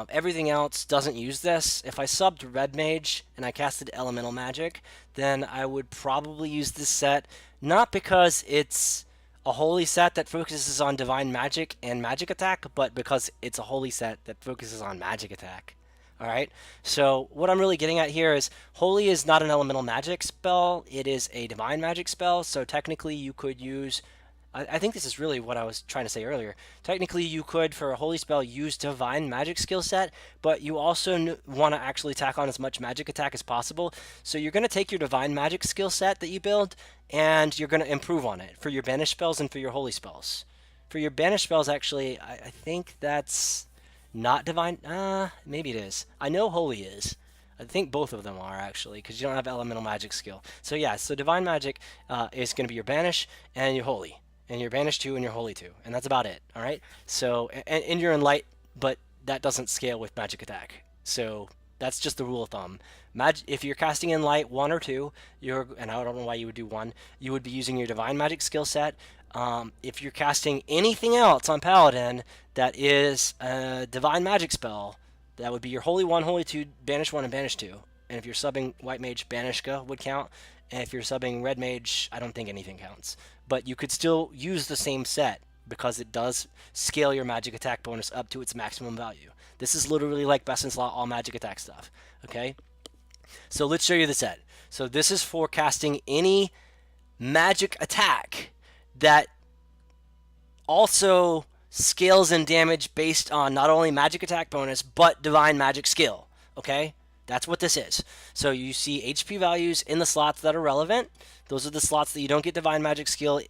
Everything else doesn't use this. If I subbed Red Mage and I casted Elemental Magic, then I would probably use this set, not because it's a holy set that focuses on Divine Magic and Magic Attack, but because it's a holy set that focuses on Magic Attack. Alright, so what I'm really getting at here is Holy is not an elemental magic spell, it is a divine magic spell, so technically you could use I think this is really what I was trying to say earlier. Technically, you could, for a holy spell, use divine magic skill set, but you also want to actually tack on as much magic attack as possible. So you're going to take your divine magic skill set that you build, and you're going to improve on it for your banish spells and for your holy spells. For your banish spells, actually, I think that's not divine. Maybe it is. I know holy is. I think both of them are actually, because you don't have elemental magic skill. So yeah, so divine magic is going to be your banish and your holy, and your banish 2 and your holy 2, and that's about it. All right. So and you're in light, but that doesn't scale with magic attack. So that's just the rule of thumb. If you're casting in light 1 or 2, and I don't know why you would do 1. You would be using your divine magic skill set. If you're casting anything else on Paladin that is a divine magic spell, that would be your Holy 1, Holy 2, Banish 1, and Banish 2. And if you're subbing White Mage, Banishka would count. And if you're subbing Red Mage, I don't think anything counts. But you could still use the same set because it does scale your magic attack bonus up to its maximum value. This is literally like best in slot all magic attack stuff. Okay? So let's show you the set. So this is for casting any magic attack that also scales in damage based on not only magic attack bonus, but divine magic skill. Okay? That's what this is. So you see HP values in the slots that are relevant. Those are the slots that you don't get divine magic skill,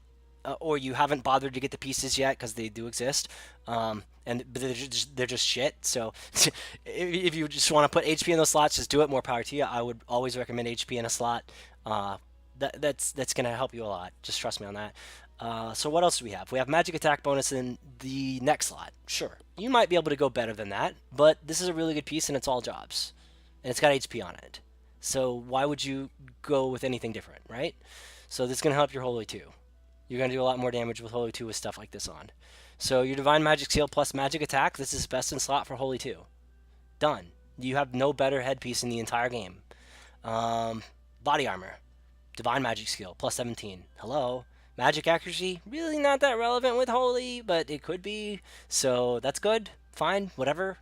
or you haven't bothered to get the pieces yet because they do exist. But they're just shit. So if you just want to put HP in those slots, just do it. More power to you. I would always recommend HP in a slot. That's going to help you a lot. Just trust me on that. So what else do we have? We have magic attack bonus in the next slot. Sure, you might be able to go better than that, but this is a really good piece and it's all jobs. And it's got HP on it. So why would you go with anything different, right? So this is going to help your Holy 2. You're going to do a lot more damage with Holy 2 with stuff like this on. So your Divine Magic Skill plus Magic Attack, this is best in slot for Holy 2. Done. You have no better headpiece in the entire game. Body Armor. Divine Magic Skill plus 17. Hello. Magic Accuracy, really not that relevant with Holy, but it could be. So that's good. Fine. Whatever.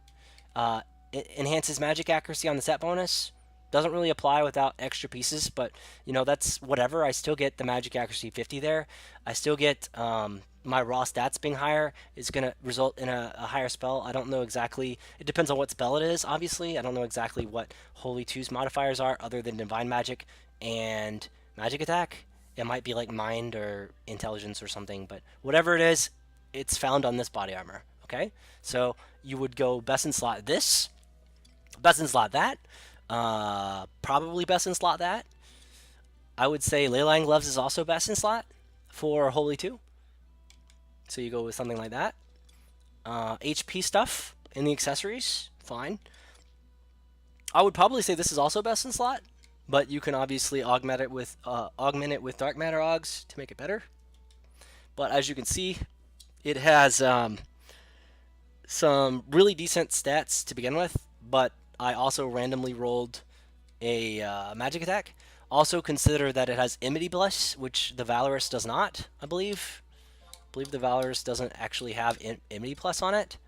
It enhances magic accuracy on the set bonus. Doesn't really apply without extra pieces, but you know, that's whatever. I still get the magic accuracy 50 there. I still get my raw stats being higher is going to result in a higher spell. I don't know exactly. It depends on what spell it is, obviously. I don't know exactly what Holy 2's modifiers are other than Divine Magic and Magic Attack. It might be like Mind or Intelligence or something, but whatever it is, it's found on this body armor. Okay? So you would go best in slot this. Best in slot that. Probably best in slot that. I would say Leyline Gloves is also best in slot for Holy 2. So you go with something like that. HP stuff in the accessories, fine. I would probably say this is also best in slot, but you can obviously augment it with dark matter augs to make it better. But as you can see, it has some really decent stats to begin with, but I also randomly rolled a magic attack. Also consider that it has Enmity Bless, which the Valorous does not, I believe. I believe the Valorous doesn't actually have Enmity Plus on it,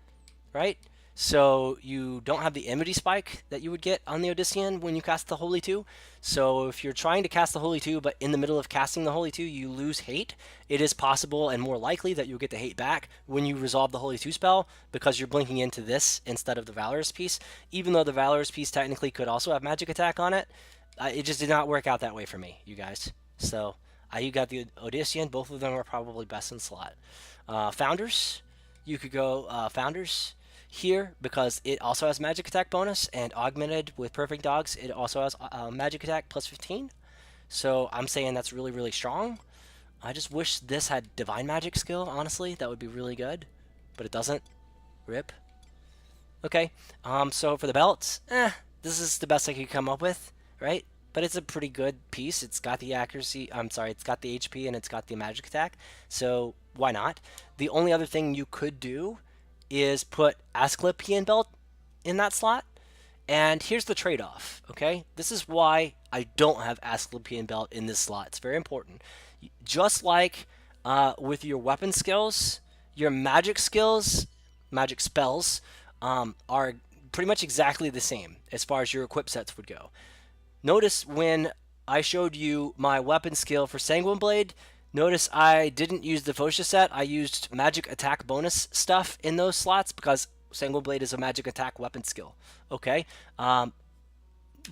right? So you don't have the Enmity Spike that you would get on the Odyssean when you cast the Holy 2. So if you're trying to cast the Holy 2, but in the middle of casting the Holy 2 you lose Hate, it is possible and more likely that you'll get the Hate back when you resolve the Holy 2 spell, because you're blinking into this instead of the Valorous piece. Even though the Valorous piece technically could also have Magic Attack on it, it just did not work out that way for me, you guys. So You got the Odyssean. Both of them are probably best in slot. Founders, you could go Founders here because it also has magic attack bonus, and augmented with perfect dogs, it also has magic attack plus 15. So I'm saying that's really, really strong. I just wish this had divine magic skill, honestly. That would be really good. But it doesn't. Rip. Okay. So for the belts, this is the best I could come up with, right? But it's a pretty good piece. It's got the accuracy. I'm sorry, it's got the HP and it's got the magic attack. So why not? The only other thing you could do is put Asclepian belt in that slot. And here's the trade-off, okay? This is why I don't have Asclepian belt in this slot. It's very important. Just like with your weapon skills, your magic skills, magic spells, are pretty much exactly the same as far as your equip sets would go. Notice when I showed you my weapon skill for Sanguine Blade, notice I didn't use the Fosha set. I used magic attack bonus stuff in those slots because Sanguine Blade is a magic attack weapon skill. Okay,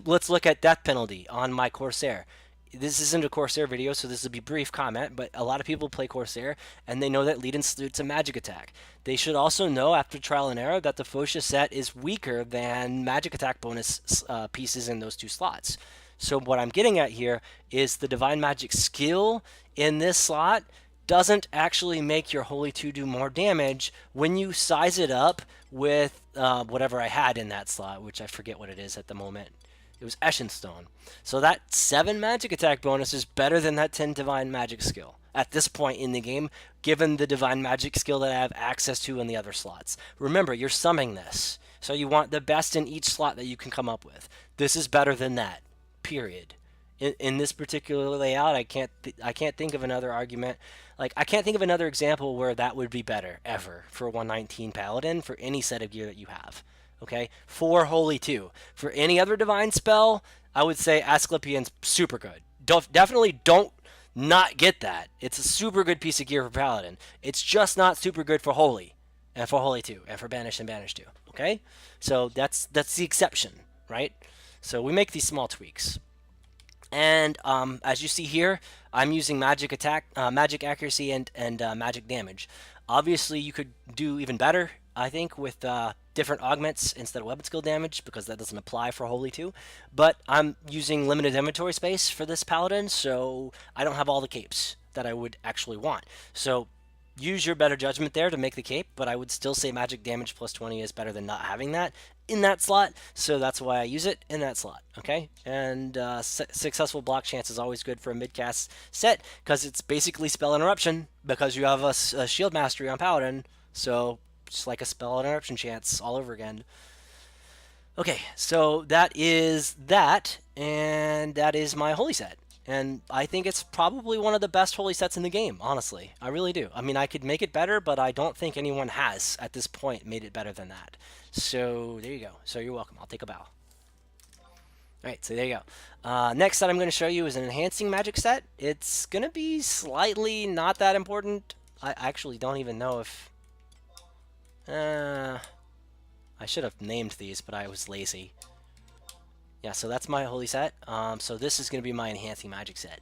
let's look at death penalty on my Corsair. This isn't a Corsair video, so this will be brief comment, but a lot of people play Corsair, and they know that Lead and Salute's a magic attack. They should also know, after trial and error, that the Fosha set is weaker than magic attack bonus pieces in those two slots. So what I'm getting at here is the Divine Magic skill in this slot doesn't actually make your Holy 2 do more damage when you size it up with whatever I had in that slot, which I forget what it is at the moment. It was Eshenstone. So that 7 magic attack bonus is better than that 10 divine magic skill at this point in the game, given the divine magic skill that I have access to in the other slots. Remember, you're summing this, so you want the best in each slot that you can come up with. This is better than that, period. In this particular layout, I can't think of another argument. Like, I can't think of another example where that would be better, ever, for 119 Paladin, for any set of gear that you have. Okay, for Holy 2. For any other divine spell, I would say Asclepian's super good. Definitely don't not get that. It's a super good piece of gear for Paladin. It's just not super good for Holy, and for Holy 2, and for Banish and Banish 2. Okay, so that's the exception, right? So we make these small tweaks. And as you see here, I'm using magic attack, magic accuracy, and magic damage. Obviously, you could do even better, I think, with different augments instead of weapon skill damage, because that doesn't apply for Holy 2. But I'm using limited inventory space for this Paladin, so I don't have all the capes that I would actually want. So use your better judgment there to make the cape, but I would still say magic damage plus 20 is better than not having that in that slot, so that's why I use it in that slot, okay? And successful block chance is always good for a mid-cast set, because it's basically spell interruption, because you have a shield mastery on Paladin, so just like a spell interruption chance all over again. Okay, so that is that, and that is my holy set. And I think it's probably one of the best holy sets in the game, honestly. I really do. I mean, I could make it better, but I don't think anyone has, at this point, made it better than that. So, there you go. So, you're welcome. I'll take a bow. Alright, so there you go. Next set I'm going to show you is an enhancing magic set. It's going to be slightly not that important. I actually don't even know if... I should have named these, but I was lazy. Yeah, so that's my holy set. So this is going to be my enhancing magic set.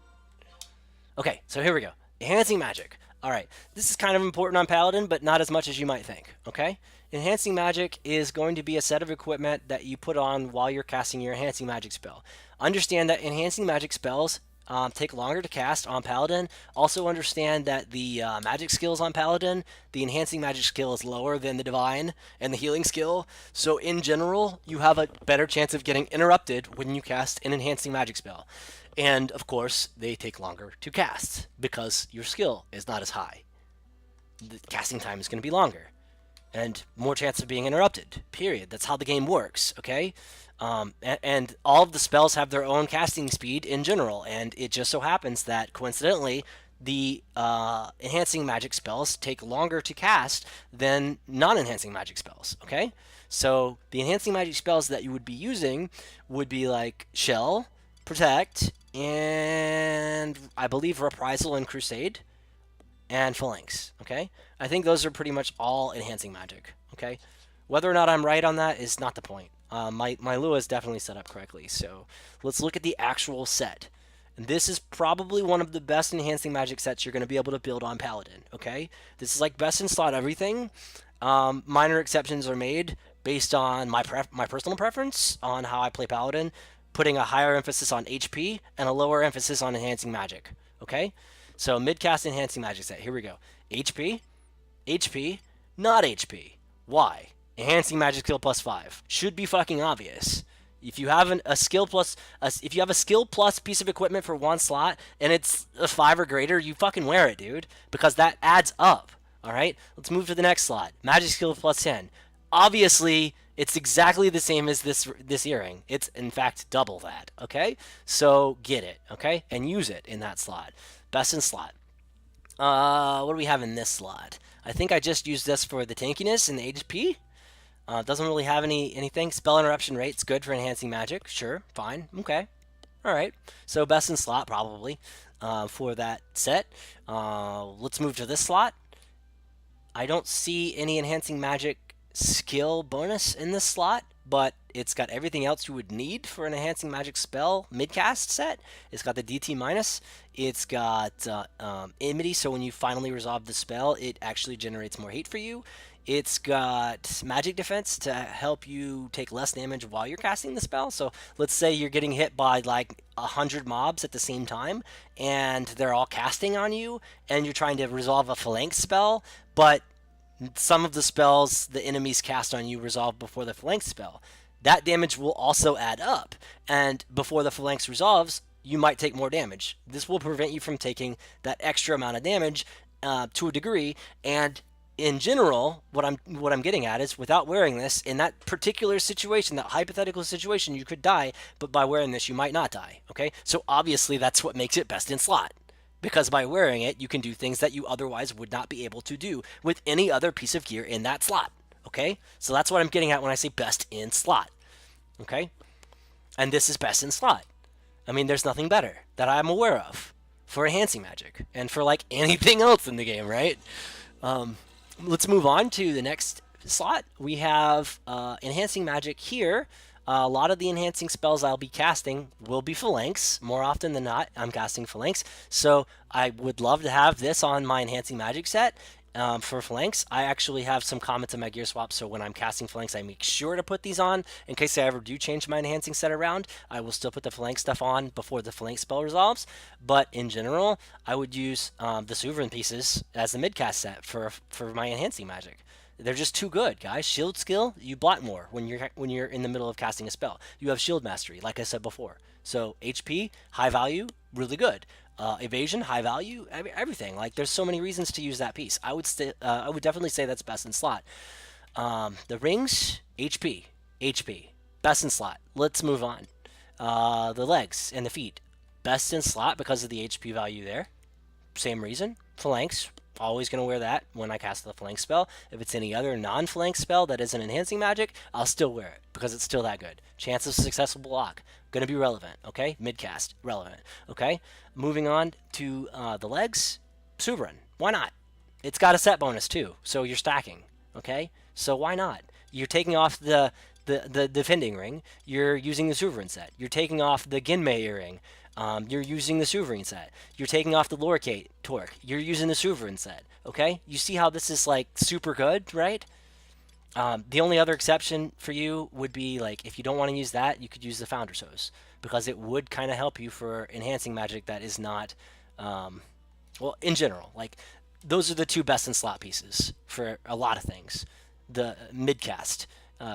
Okay, so here we go. Enhancing magic. Alright, this is kind of important on Paladin, but not as much as you might think, okay? Enhancing magic is going to be a set of equipment that you put on while you're casting your enhancing magic spell. Understand that enhancing magic spells take longer to cast on Paladin. Also understand that the magic skills on Paladin, the enhancing magic skill is lower than the divine and the healing skill. So in general, you have a better chance of getting interrupted when you cast an enhancing magic spell. And of course, they take longer to cast because your skill is not as high. The casting time is going to be longer and more chance of being interrupted, period. That's how the game works, okay? And all of the spells have their own casting speed in general, and it just so happens that, coincidentally, the enhancing magic spells take longer to cast than non-enhancing magic spells, okay? So the enhancing magic spells that you would be using would be like Shell, Protect, and I believe Reprisal and Crusade, and Phalanx, okay? I think those are pretty much all enhancing magic, okay? Whether or not I'm right on that is not the point. My Lua is definitely set up correctly, so let's look at the actual set. This is probably one of the best enhancing magic sets you're going to be able to build on Paladin. Okay, this is like best in slot everything. Minor exceptions are made based on my personal preference on how I play Paladin, putting a higher emphasis on HP and a lower emphasis on enhancing magic. Okay, so mid-cast enhancing magic set. Here we go. HP, HP, not HP. Why? Enhancing magic skill +5 should be fucking obvious. If you have a skill plus, if you have a skill plus piece of equipment for one slot and it's a 5 or greater, you fucking wear it, dude, because that adds up. All right, let's move to the next slot. Magic skill +10. Obviously, it's exactly the same as this earring. It's in fact double that. Okay, so get it. Okay, and use it in that slot. Best in slot. What do we have in this slot? I think I just used this for the tankiness and the HP. Doesn't really have anything. Spell interruption rate's good for enhancing magic. Sure, fine, okay, all right. So best in slot probably for that set. Let's move to this slot. I don't see any enhancing magic skill bonus in this slot, but it's got everything else you would need for an enhancing magic spell midcast set. It's got the DT minus. It's got enmity, so when you finally resolve the spell, it actually generates more hate for you. It's got magic defense to help you take less damage while you're casting the spell. So let's say you're getting hit by like 100 mobs at the same time, and they're all casting on you, and you're trying to resolve a phalanx spell, but some of the spells the enemies cast on you resolve before the phalanx spell. That damage will also add up, and before the phalanx resolves, you might take more damage. This will prevent you from taking that extra amount of damage to a degree, and in general, what I'm getting at is without wearing this, in that particular situation, that hypothetical situation, you could die, but by wearing this, you might not die, okay? So obviously, that's what makes it best in slot. Because by wearing it, you can do things that you otherwise would not be able to do with any other piece of gear in that slot, okay? So that's what I'm getting at when I say best in slot, okay? And this is best in slot. I mean, there's nothing better that I'm aware of for enhancing magic and for like anything else in the game, right? Let's move on to the next slot. We have enhancing magic here. A lot of the enhancing spells I'll be casting will be phalanx. More often than not, I'm casting phalanx. So I would love to have this on my enhancing magic set for phalanx. I actually have some comments in my gear swap, so when I'm casting phalanx, I make sure to put these on. In case I ever do change my enhancing set around, I will still put the phalanx stuff on before the phalanx spell resolves. But in general, I would use the Sovereign pieces as the midcast set for my enhancing magic. They're just too good, guys. Shield skill, you block more when you're in the middle of casting a spell. You have shield mastery, like I said before. So HP, high value, really good. Evasion, high value, everything. Like there's so many reasons to use that piece. I would definitely say that's best in slot. The rings, HP, HP, best in slot. Let's move on. The legs and the feet, best in slot because of the HP value there. Same reason. Phalanx, always going to wear that when I cast the phalanx spell. If it's any other non-phalanx spell that isn't enhancing magic, I'll still wear it because it's still that good. Chance of successful block, going to be relevant, okay? Mid-cast, relevant, okay? Moving on to the legs, Sovereign, why not? It's got a set bonus too, so you're stacking, okay? So why not? You're taking off the defending ring, you're using the Sovereign set. You're taking off the Genmei earring, you're using the Sovereign set. You're taking off the Loricate Torque. You're using the Sovereign set. Okay? You see how this is like super good, right? The only other exception for you would be like if you don't want to use that, you could use the Founder's Hose because it would kind of help you for enhancing magic that is not, well, in general. Like those are the two best in slot pieces for a lot of things. The midcast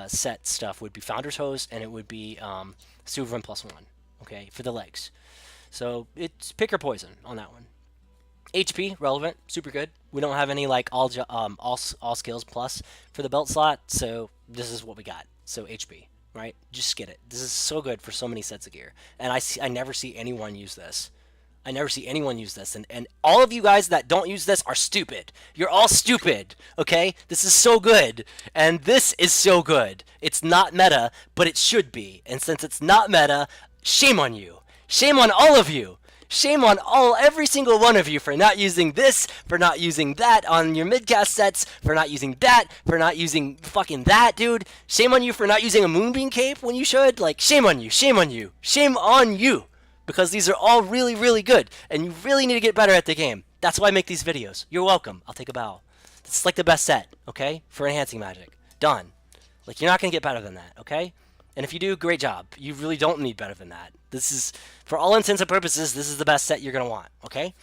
set stuff would be Founder's Hose and it would be Sovereign +1. Okay, for the legs. So it's pick or poison on that one. HP relevant, super good. We don't have any like all skills plus for the belt slot, so this is what we got. So HP, right? Just get it. This is so good for so many sets of gear, and I never see anyone use this. I never see anyone use this, and all of you guys that don't use this are stupid. You're all stupid, okay? This is so good, and this is so good. It's not meta, but it should be, and since it's not meta, shame on you. Shame on all of you. Shame on every single one of you for not using this, for not using that on your midcast sets, for not using that, for not using fucking that, dude. Shame on you for not using a Moonbeam Cape when you should. Like, shame on you, shame on you, shame on you. because these are all really, really good, and you really need to get better at the game. That's why I make these videos. You're welcome. I'll take a bow. This is like the best set, okay, for enhancing magic. Done. Like, you're not going to get better than that, okay? And if you do, great job. You really don't need better than that. This is, for all intents and purposes, this is the best set you're going to want, okay?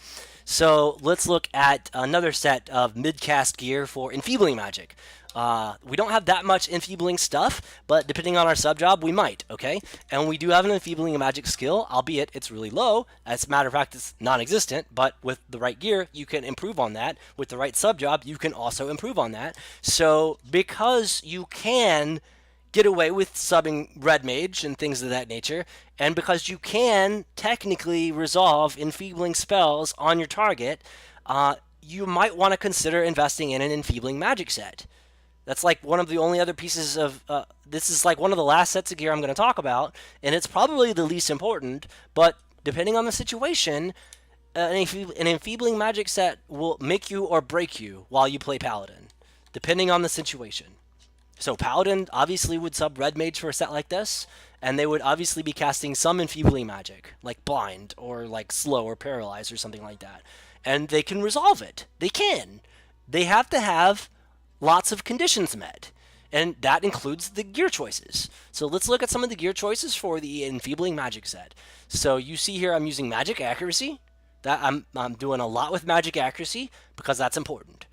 So let's look at another set of mid-cast gear for enfeebling magic. We don't have that much enfeebling stuff, but depending on our sub-job, we might, okay? And we do have an enfeebling magic skill, albeit it's really low. As a matter of fact, it's non-existent, but with the right gear, you can improve on that. With the right sub-job, you can also improve on that. So because you can get away with subbing Red Mage and things of that nature, and because you can technically resolve enfeebling spells on your target, you might want to consider investing in an enfeebling magic set. That's like one of the only other pieces of, this is like one of the last sets of gear I'm going to talk about, and it's probably the least important, but depending on the situation, an enfeebling magic set will make you or break you while you play Paladin, depending on the situation. So Paladin obviously would sub Red Mage for a set like this, and they would obviously be casting some enfeebling magic, like Blind, or like Slow, or Paralyze, or something like that. And they can resolve it. They can. They have to have lots of conditions met, and that includes the gear choices. So let's look at some of the gear choices for the enfeebling magic set. So you see here I'm using magic accuracy. That I'm doing a lot with magic accuracy because that's important.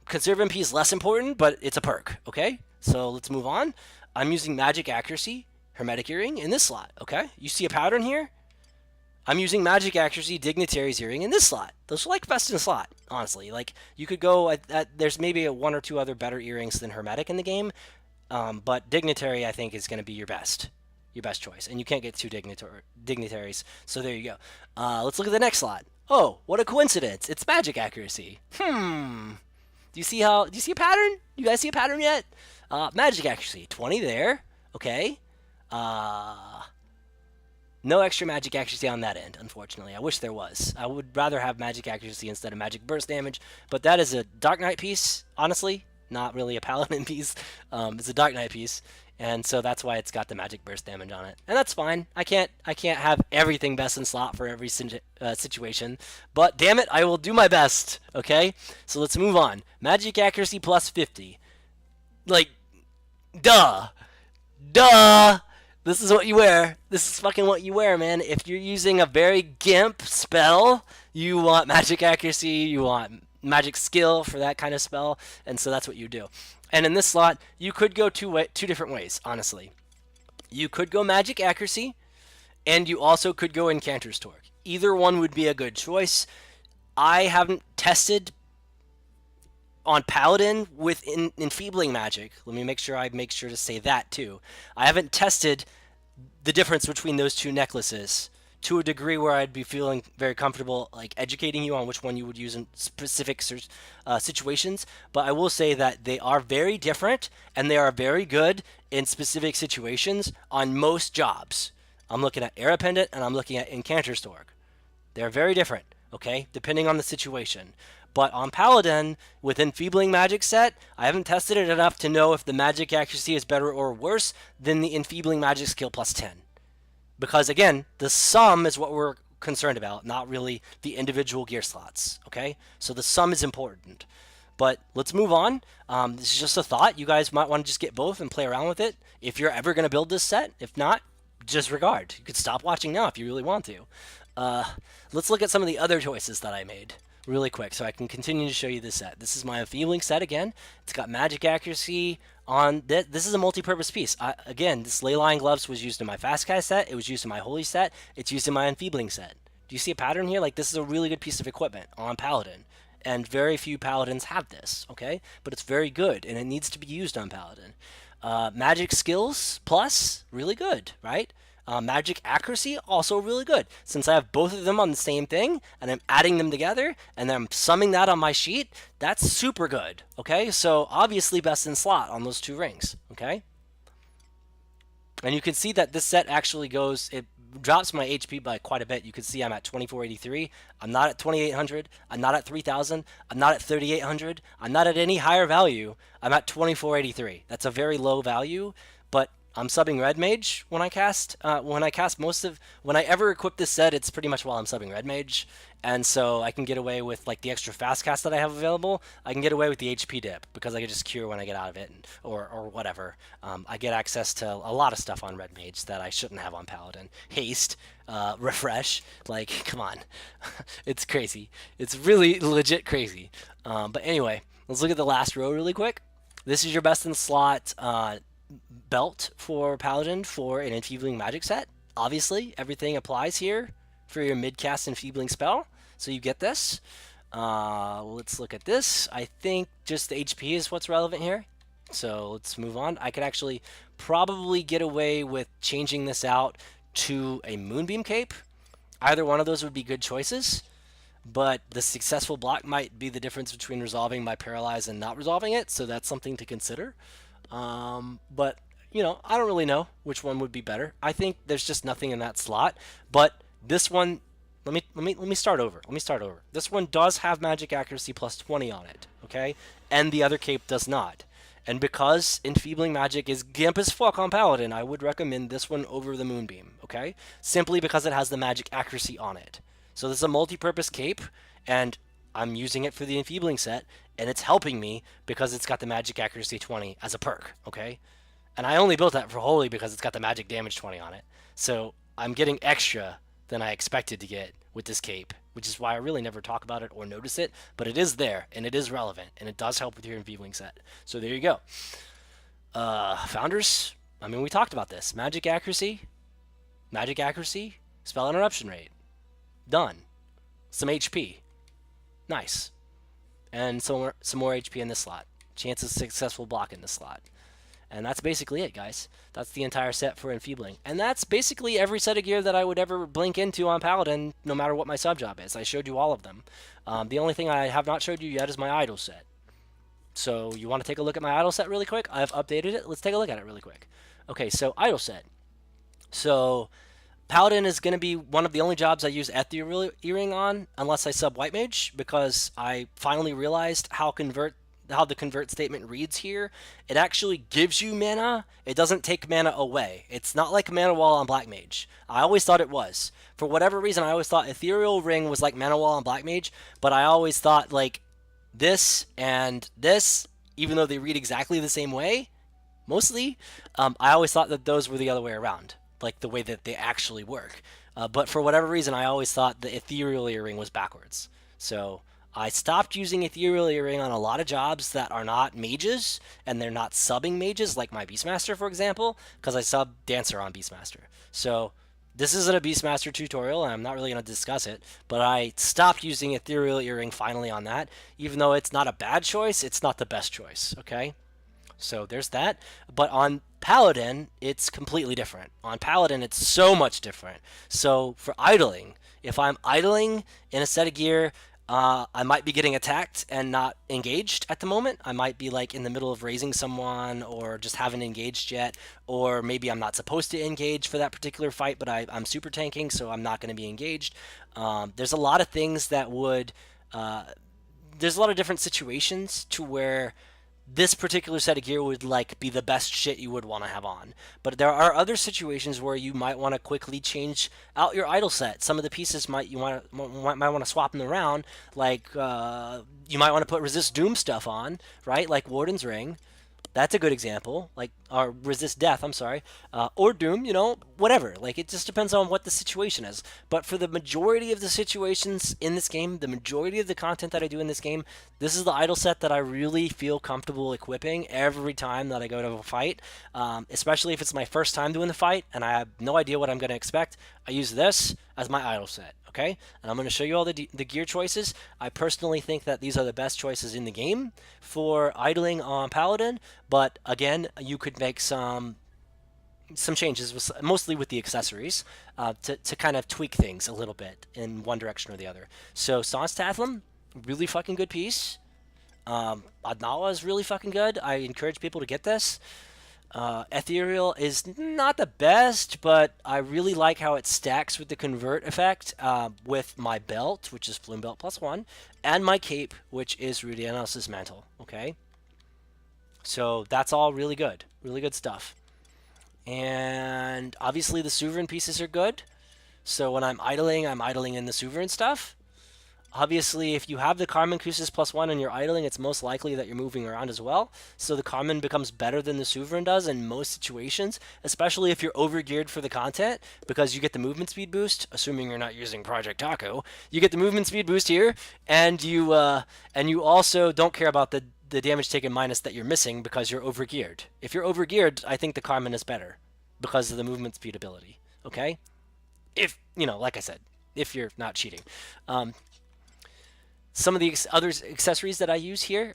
Conserve MP is less important, but it's a perk, okay? So let's move on. I'm using magic accuracy, hermetic earring in this slot, okay? You see a pattern here? I'm using magic accuracy, dignitary's earring in this slot. Those are like best in slot, honestly. Like, you could go, there's maybe one or two other better earrings than hermetic in the game, but dignitary, I think, is going to be your best choice. And you can't get two dignitaries, so there you go. Let's look at the next slot. Oh, what a coincidence. It's magic accuracy. Do you see a pattern? You guys see a pattern yet? Magic accuracy, 20 there. Okay. No extra magic accuracy on that end, unfortunately. I wish there was. I would rather have magic accuracy instead of magic burst damage, but that is a Dark Knight piece, honestly. Not really a Paladin piece. It's a Dark Knight piece, and so that's why it's got the magic burst damage on it. And that's fine. I can't have everything best in slot for every situation, but damn it, I will do my best, okay? So let's move on. Magic accuracy plus 50. Like, duh. This is what you wear. This is fucking what you wear, man. If you're using a very gimp spell, you want magic accuracy, you want magic skill for that kind of spell, and so that's what you do. And in this slot, you could go two different ways, honestly. You could go magic accuracy, and you also could go Incanter's Torque. Either one would be a good choice. I haven't tested on Paladin with enfeebling magic. Let me make sure to say that too. I haven't tested the difference between those two necklaces to a degree where I'd be feeling very comfortable like educating you on which one you would use in specific situations, but I will say that they are very different and they are very good in specific situations on most jobs. I'm looking at Era Pendant and I'm looking at Incanter's Torque. They're very different, okay, depending on the situation. But on Paladin, with Enfeebling Magic set, I haven't tested it enough to know if the magic accuracy is better or worse than the Enfeebling Magic skill plus 10. Because again, the sum is what we're concerned about, not really the individual gear slots, okay? So the sum is important. But let's move on. This is just a thought. You guys might want to just get both and play around with it if you're ever going to build this set. If not, disregard. You could stop watching now if you really want to. Let's look at some of the other choices that I made really quick so I can continue to show you this set. This is my Enfeebling set again. It's got magic accuracy on this is a multi-purpose piece. Again, this Leyline Gloves was used in my Fastcast set. It was used in my Holy set. It's used in my Enfeebling set. Do you see a pattern here? Like, this is a really good piece of equipment on Paladin. And very few Paladins have this, okay? But it's very good, and it needs to be used on Paladin. Magic skills plus, really good, right? Magic accuracy, also really good. Since I have both of them on the same thing, and I'm adding them together, and I'm summing that on my sheet, that's super good, okay? So, obviously best in slot on those two rings, okay? And you can see that this set actually goes, it drops my HP by quite a bit. You can see I'm at 2483. I'm not at 2800. I'm not at 3000. I'm not at 3800. I'm not at any higher value. I'm at 2483. That's a very low value, but I'm subbing Red Mage when I cast. When I ever equip this set, it's pretty much while I'm subbing Red Mage, and so I can get away with like the extra fast cast that I have available. I can get away with the HP dip because I can just cure when I get out of it, or whatever. I get access to a lot of stuff on Red Mage that I shouldn't have on Paladin. Haste, refresh, like come on, it's crazy. It's really legit crazy. But anyway, let's look at the last row really quick. This is your best in slot belt for Paladin for an Enfeebling magic set. Obviously, everything applies here for your mid-cast Enfeebling spell, so you get this. Let's look at this. I think just the HP is what's relevant here. So let's move on. I could actually probably get away with changing this out to a Moonbeam Cape. Either one of those would be good choices, but the successful block might be the difference between resolving my Paralyze and not resolving it, so that's something to consider. But you know, I don't really know which one would be better. I think there's just nothing in that slot. But this one, let me start over. Let me start over. This one does have magic accuracy plus 20 on it, okay? And the other cape does not. And because Enfeebling Magic is gimp as fuck on Paladin, I would recommend this one over the Moonbeam, okay? Simply because it has the magic accuracy on it. So this is a multi-purpose cape, and I'm using it for the Enfeebling set, and it's helping me because it's got the magic accuracy 20 as a perk, okay? And I only built that for Holy because it's got the magic damage 20 on it. So I'm getting extra than I expected to get with this cape, which is why I really never talk about it or notice it, but it is there, and it is relevant, and it does help with your Enfeebling set. So there you go. Founders, I mean, we talked about this. Magic accuracy, spell interruption rate. Done. Some HP. Nice. And some more HP in this slot. Chance of successful block in this slot. And that's basically it, guys. That's the entire set for Enfeebling. And that's basically every set of gear that I would ever blink into on Paladin, no matter what my sub job is. I showed you all of them. The only thing I have not showed you yet is my idol set. So you want to take a look at my idol set really quick? I've updated it. Let's take a look at it really quick. Okay, so idol set. So Paladin is going to be one of the only jobs I use Ethereal Earring on, unless I sub White Mage, because I finally realized how the convert statement reads here. It actually gives you mana. It doesn't take mana away. It's not like Mana Wall on Black Mage. I always thought it was. For whatever reason, I always thought Ethereal Ring was like Mana Wall on Black Mage, but I always thought like this and this, even though they read exactly the same way, mostly, I always thought that those were the other way around, like the way that they actually work. But for whatever reason, I always thought the Ethereal Earring was backwards. So I stopped using Ethereal Earring on a lot of jobs that are not mages, and they're not subbing mages, like my Beastmaster, for example, because I sub Dancer on Beastmaster. So this isn't a Beastmaster tutorial, and I'm not really going to discuss it, but I stopped using Ethereal Earring finally on that. Even though it's not a bad choice, it's not the best choice, okay? So there's that. But on Paladin, it's completely different. On Paladin, it's so much different. So for idling, if I'm idling in a set of gear, I might be getting attacked and not engaged at the moment. I might be like in the middle of raising someone or just haven't engaged yet. Or maybe I'm not supposed to engage for that particular fight, but I'm super tanking, so I'm not going to be engaged. There's a lot of things that would... there's a lot of different situations to where this particular set of gear would like be the best shit you would want to have on. But there are other situations where you might want to quickly change out your idol set. Some of the pieces might want to swap them around. Like you might want to put resist doom stuff on, right? Like Warden's Ring. That's a good example. Like, or resist death, I'm sorry. Or doom, you know, whatever. Like, it just depends on what the situation is. But for the majority of the situations in this game, the majority of the content that I do in this game, this is the idol set that I really feel comfortable equipping every time that I go to a fight. Especially if it's my first time doing the fight and I have no idea what I'm going to expect. I use this as my idol set. Okay, and I'm going to show you all the gear choices. I personally think that these are the best choices in the game for idling on Paladin, but again, you could make some changes, mostly with the accessories, to kind of tweak things a little bit in one direction or the other. So Sans Tathlum, really fucking good piece. Adnala is really fucking good. I encourage people to get this. Ethereal is not the best, but I really like how it stacks with the convert effect with my belt, which is Flume Belt +1, and my cape, which is Rudianos' Mantle. Okay, so that's all really good stuff. And obviously the Sovereign pieces are good. So when I'm idling in the Sovereign stuff. Obviously, if you have the Carmen Crucis +1 and you're idling, it's most likely that you're moving around as well. So the Carmen becomes better than the Sovereign does in most situations, especially if you're overgeared for the content, because you get the movement speed boost, assuming you're not using Project Taco. You get the movement speed boost here, and you also don't care about the damage taken minus that you're missing because you're overgeared. If you're overgeared, I think the Carmen is better because of the movement speed ability. Okay? If, like I said, if you're not cheating. Some of the other accessories that I use here,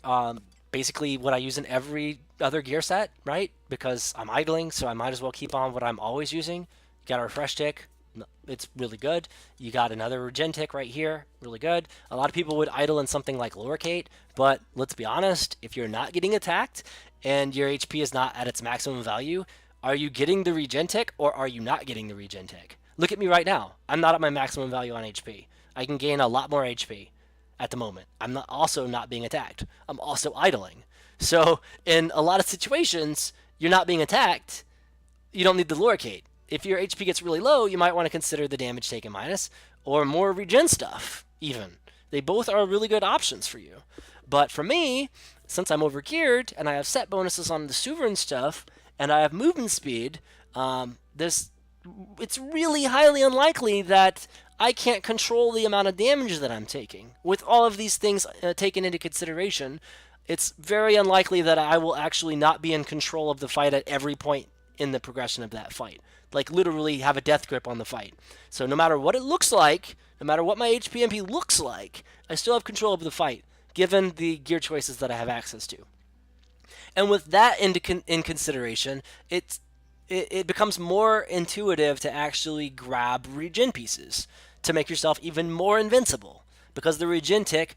basically what I use in every other gear set, right? Because I'm idling, so I might as well keep on what I'm always using. You got a refresh tick, it's really good. You got another regen tick right here, really good. A lot of people would idle in something like Loricate, but let's be honest, if you're not getting attacked and your HP is not at its maximum value, are you getting the regen tick or are you not getting the regen tick? Look at me right now. I'm not at my maximum value on HP. I can gain a lot more HP at the moment. I'm also not being attacked. I'm also idling. So in a lot of situations, you're not being attacked. You don't need the Loricate. If your HP gets really low, you might want to consider the damage taken minus or more regen stuff, even. They both are really good options for you. But for me, since I'm overgeared and I have set bonuses on the Sovereign stuff and I have movement speed, it's really highly unlikely that I can't control the amount of damage that I'm taking. With all of these things taken into consideration, it's very unlikely that I will actually not be in control of the fight at every point in the progression of that fight. Like literally have a death grip on the fight. So no matter what it looks like, no matter what my HP MP looks like, I still have control of the fight, given the gear choices that I have access to. And with that in consideration, it becomes more intuitive to actually grab regen pieces to make yourself even more invincible, because the regen tick,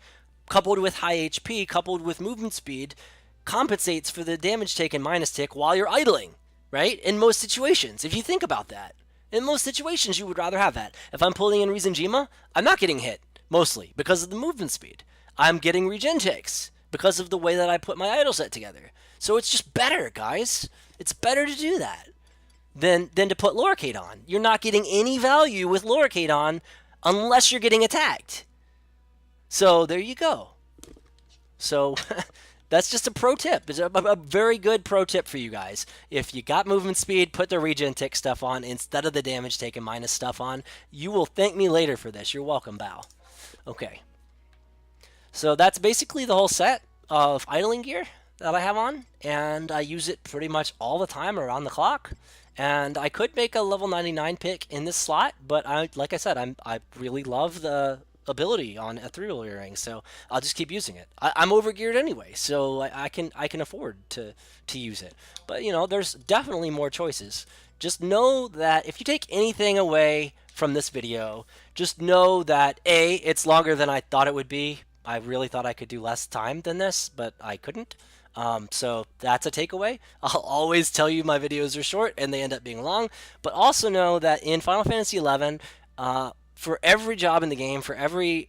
coupled with high HP, coupled with movement speed, compensates for the damage taken minus tick while you're idling, right? In most situations, if you think about that. In most situations, you would rather have that. If I'm pulling in Rizenjima, I'm not getting hit, mostly, because of the movement speed. I'm getting regen ticks because of the way that I put my idle set together. So it's just better, guys. It's better to do that than to put Loricate on. You're not getting any value with Loricate on unless you're getting attacked. So there you go. So that's just a pro tip. It's a very good pro tip for you guys. If you got movement speed, put the regen tick stuff on instead of the damage taken minus stuff on. You will thank me later for this. You're welcome, Bao. Okay. So that's basically the whole set of idling gear that I have on, and I use it pretty much all the time around the clock. And I could make a level 99 pick in this slot, but like I said, I really love the ability on Ethereal Earring, so I'll just keep using it. I'm overgeared anyway, so I can afford to use it. But there's definitely more choices. Just know that if you take anything away from this video, just know that it's longer than I thought it would be. I really thought I could do less time than this, but I couldn't. So that's a takeaway. I'll always tell you my videos are short and they end up being long, but also know that in Final Fantasy XI, for every job in the game, for every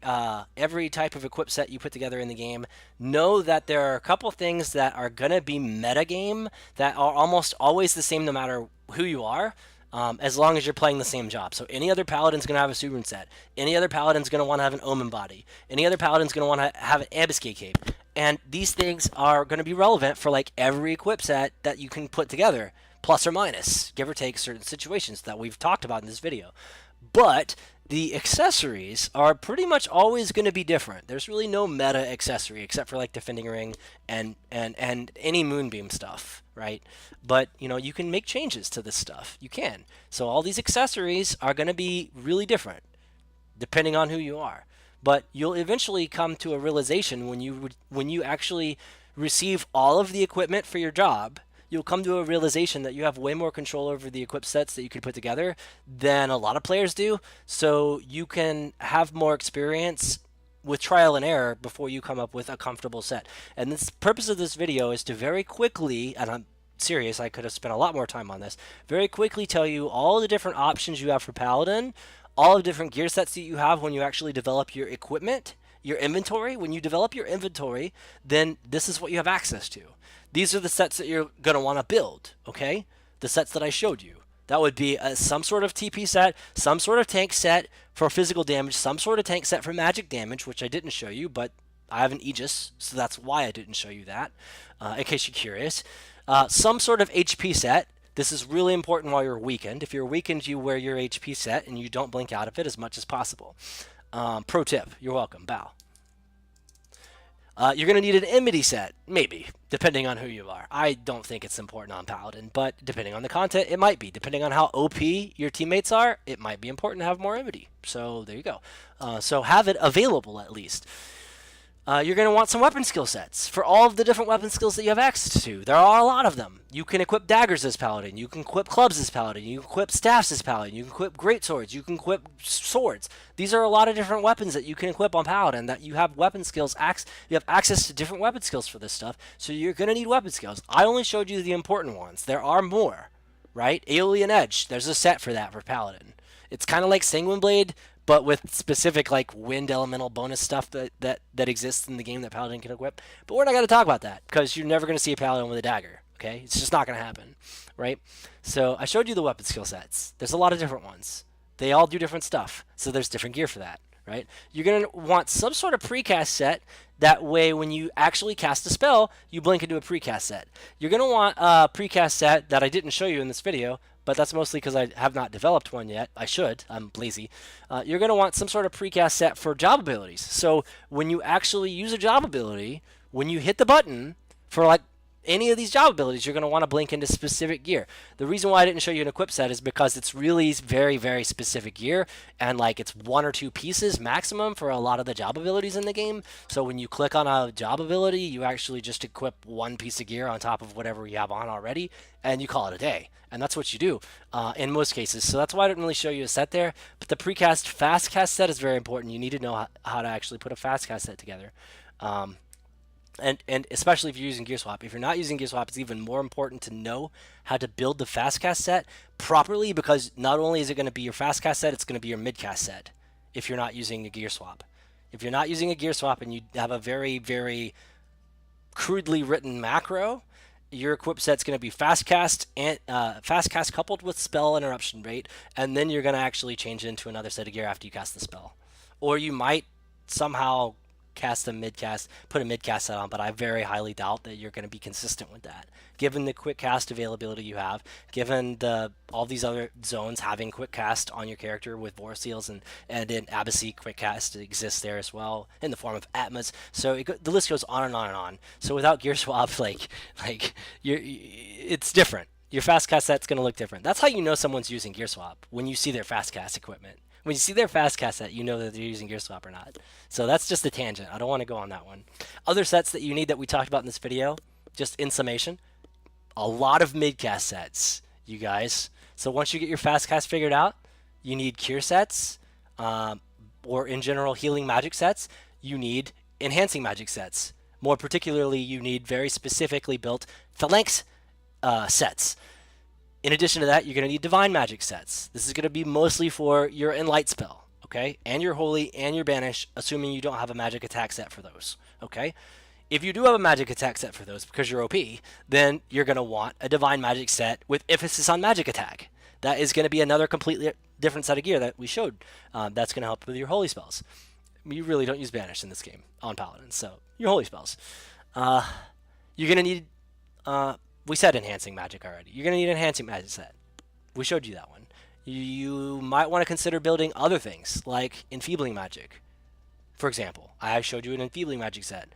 type of equip set you put together in the game, know that there are a couple things that are gonna be meta game that are almost always the same no matter who you are. As long as you're playing the same job. So any other paladin's going to have a Sovereign set. Any other paladin's going to want to have an Omen body. Any other paladin's going to want to have an Ambuscade cape. And these things are going to be relevant for like every equip set that you can put together, plus or minus, give or take certain situations that we've talked about in this video. But the accessories are pretty much always going to be different. There's really no meta accessory except for like Defending Ring and any Moonbeam stuff, right? But you can make changes to this stuff. You can. So all these accessories are going to be really different depending on who you are. But you'll eventually come to a realization when you actually receive all of the equipment for your job. You'll come to a realization that you have way more control over the equip sets that you can put together than a lot of players do. So you can have more experience with trial and error before you come up with a comfortable set. And the purpose of this video is to very quickly, and I'm serious, I could have spent a lot more time on this, very quickly tell you all the different options you have for Paladin, all the different gear sets that you have when you actually develop your equipment, your inventory. When you develop your inventory, then this is what you have access to. These are the sets that you're going to want to build, okay? the sets that I showed you. That would be some sort of TP set, some sort of tank set for physical damage, some sort of tank set for magic damage, which I didn't show you, but I have an Aegis, so that's why I didn't show you that, in case you're curious. Some sort of HP set. This is really important while you're weakened. If you're weakened, you wear your HP set and you don't blink out of it as much as possible. Pro tip, you're welcome, bow. You're going to need an enmity set, maybe, depending on who you are. I don't think it's important on Paladin, but depending on the content, it might be. Depending on how OP your teammates are, it might be important to have more enmity. So there you go. So have it available at least. You're going to want some weapon skill sets for all of the different weapon skills that you have access to. There are a lot of them. You can equip daggers as Paladin. You can equip clubs as Paladin. You can equip staffs as Paladin. You can equip greatswords. You can equip swords. These are a lot of different weapons that you can equip on Paladin that you have weapon skills. You have access to different weapon skills for this stuff, so you're going to need weapon skills. I only showed you the important ones. There are more, right? Aeolian Edge, there's a set for that for Paladin. It's kind of like Sanguine Blade, but with specific like wind elemental bonus stuff that exists in the game that Paladin can equip. But we're not going to talk about that because you're never going to see a Paladin with a dagger. Okay, it's just not going to happen, right? So I showed you the weapon skill sets. There's a lot of different ones. They all do different stuff, so there's different gear for that, right? You're going to want some sort of precast set. That way, when you actually cast a spell, you blink into a precast set. You're going to want a precast set that I didn't show you in this video, but that's mostly because I have not developed one yet. I should. I'm lazy. You're going to want some sort of precast set for job abilities. So when you actually use a job ability, when you hit the button for like any of these job abilities, you're going to want to blink into specific gear. The reason why I didn't show you an equip set is because it's really very, very specific gear, and like it's 1 or 2 pieces maximum for a lot of the job abilities in the game. So when you click on a job ability, you actually just equip 1 piece of gear on top of whatever you have on already, and you call it a day. And that's what you do in most cases. So that's why I didn't really show you a set there. But the precast fast cast set is very important. You need to know how to actually put a fast cast set together. And especially if you're using Gear Swap. If you're not using Gear Swap, it's even more important to know how to build the fast cast set properly, because not only is it going to be your fast cast set, it's going to be your mid cast set if you're not using the Gear Swap. If you're not using a Gear Swap and you have a very, very crudely written macro, your equip set's going to be fast cast and fast cast coupled with spell interruption rate, and then you're going to actually change it into another set of gear after you cast the spell. Or you might somehow cast a mid cast, put a mid cast set on, but I very highly doubt that you're going to be consistent with that. Given the quick cast availability you have, given all these other zones having quick cast on your character with Vor Seals and in Abyssy, quick cast exists there as well in the form of Atmas. So the list goes on and on and on. So without Gear Swap, it's different. Your fast cast set's going to look different. That's how you know someone's using Gear Swap, when you see their fast cast equipment. When you see their fast cast set, you know that they're using Gear Swap or not. So that's just a tangent. I don't want to go on that one. Other sets that you need that we talked about in this video, just in summation, a lot of mid-cast sets, you guys. So once you get your fast cast figured out, you need cure sets, or in general healing magic sets. You need enhancing magic sets. More particularly, you need very specifically built phalanx sets. In addition to that, you're going to need divine magic sets. This is going to be mostly for your Enlight spell, okay? And your Holy and your Banish, assuming you don't have a magic attack set for those, okay? If you do have a magic attack set for those because you're OP, then you're going to want a divine magic set with emphasis on magic attack. That is going to be another completely different set of gear that we showed. That's going to help with your Holy spells. You really don't use Banish in this game on Paladin, so your Holy spells. You're going to need... we said enhancing magic already. You're going to need an enhancing magic set. We showed you that one. You might want to consider building other things, like enfeebling magic. For example, I showed you an enfeebling magic set.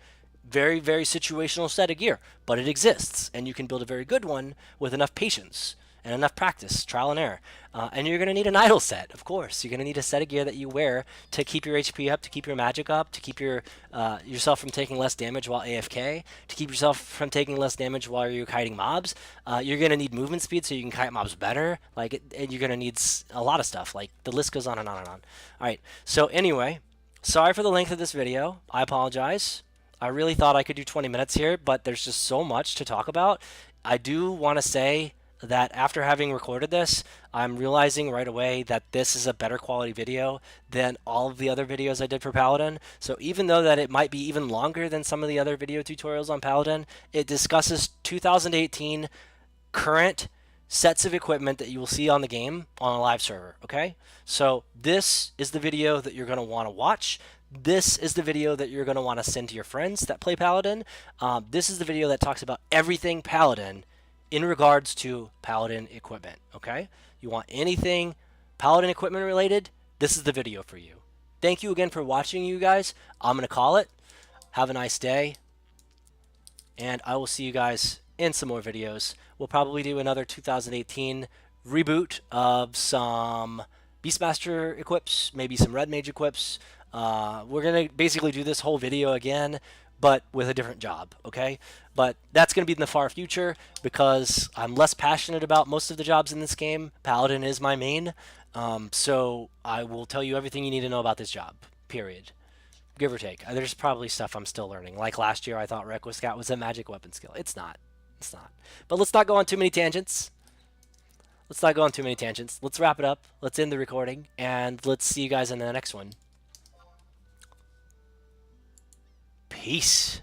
Very, very situational set of gear, but it exists, and you can build a very good one with enough patience and enough practice, trial and error. And you're going to need an idle set, of course. You're going to need a set of gear that you wear to keep your HP up, to keep your magic up, to keep yourself from taking less damage while AFK, to keep yourself from taking less damage while you're kiting mobs. You're going to need movement speed so you can kite mobs better. And you're going to need a lot of stuff. Like, the list goes on and on and on. All right, so anyway, sorry for the length of this video. I apologize. I really thought I could do 20 minutes here, but there's just so much to talk about. I do want to say that after having recorded this, I'm realizing right away that this is a better quality video than all of the other videos I did for Paladin. So even though that it might be even longer than some of the other video tutorials on Paladin, it discusses 2018 current sets of equipment that you will see on the game on a live server, okay? So this is the video that you're going to want to watch. This is the video that you're going to want to send to your friends that play Paladin. This is the video that talks about everything Paladin in regards to Paladin equipment, okay? You want anything Paladin equipment related, this is the video for you. Thank you again for watching, you guys. I'm going to call it. Have a nice day. And I will see you guys in some more videos. We'll probably do another 2018 reboot of some Beastmaster equips, maybe some Red Mage equips. We're going to basically do this whole video again, but with a different job, okay? But that's going to be in the far future because I'm less passionate about most of the jobs in this game. Paladin is my main, so I will tell you everything you need to know about this job, period. Give or take. There's probably stuff I'm still learning. Like last year, I thought Requiscat was a magic weapon skill. It's not. It's not. But let's not go on too many tangents. Let's not go on too many tangents. Let's wrap it up. Let's end the recording. And let's see you guys in the next one. Peace.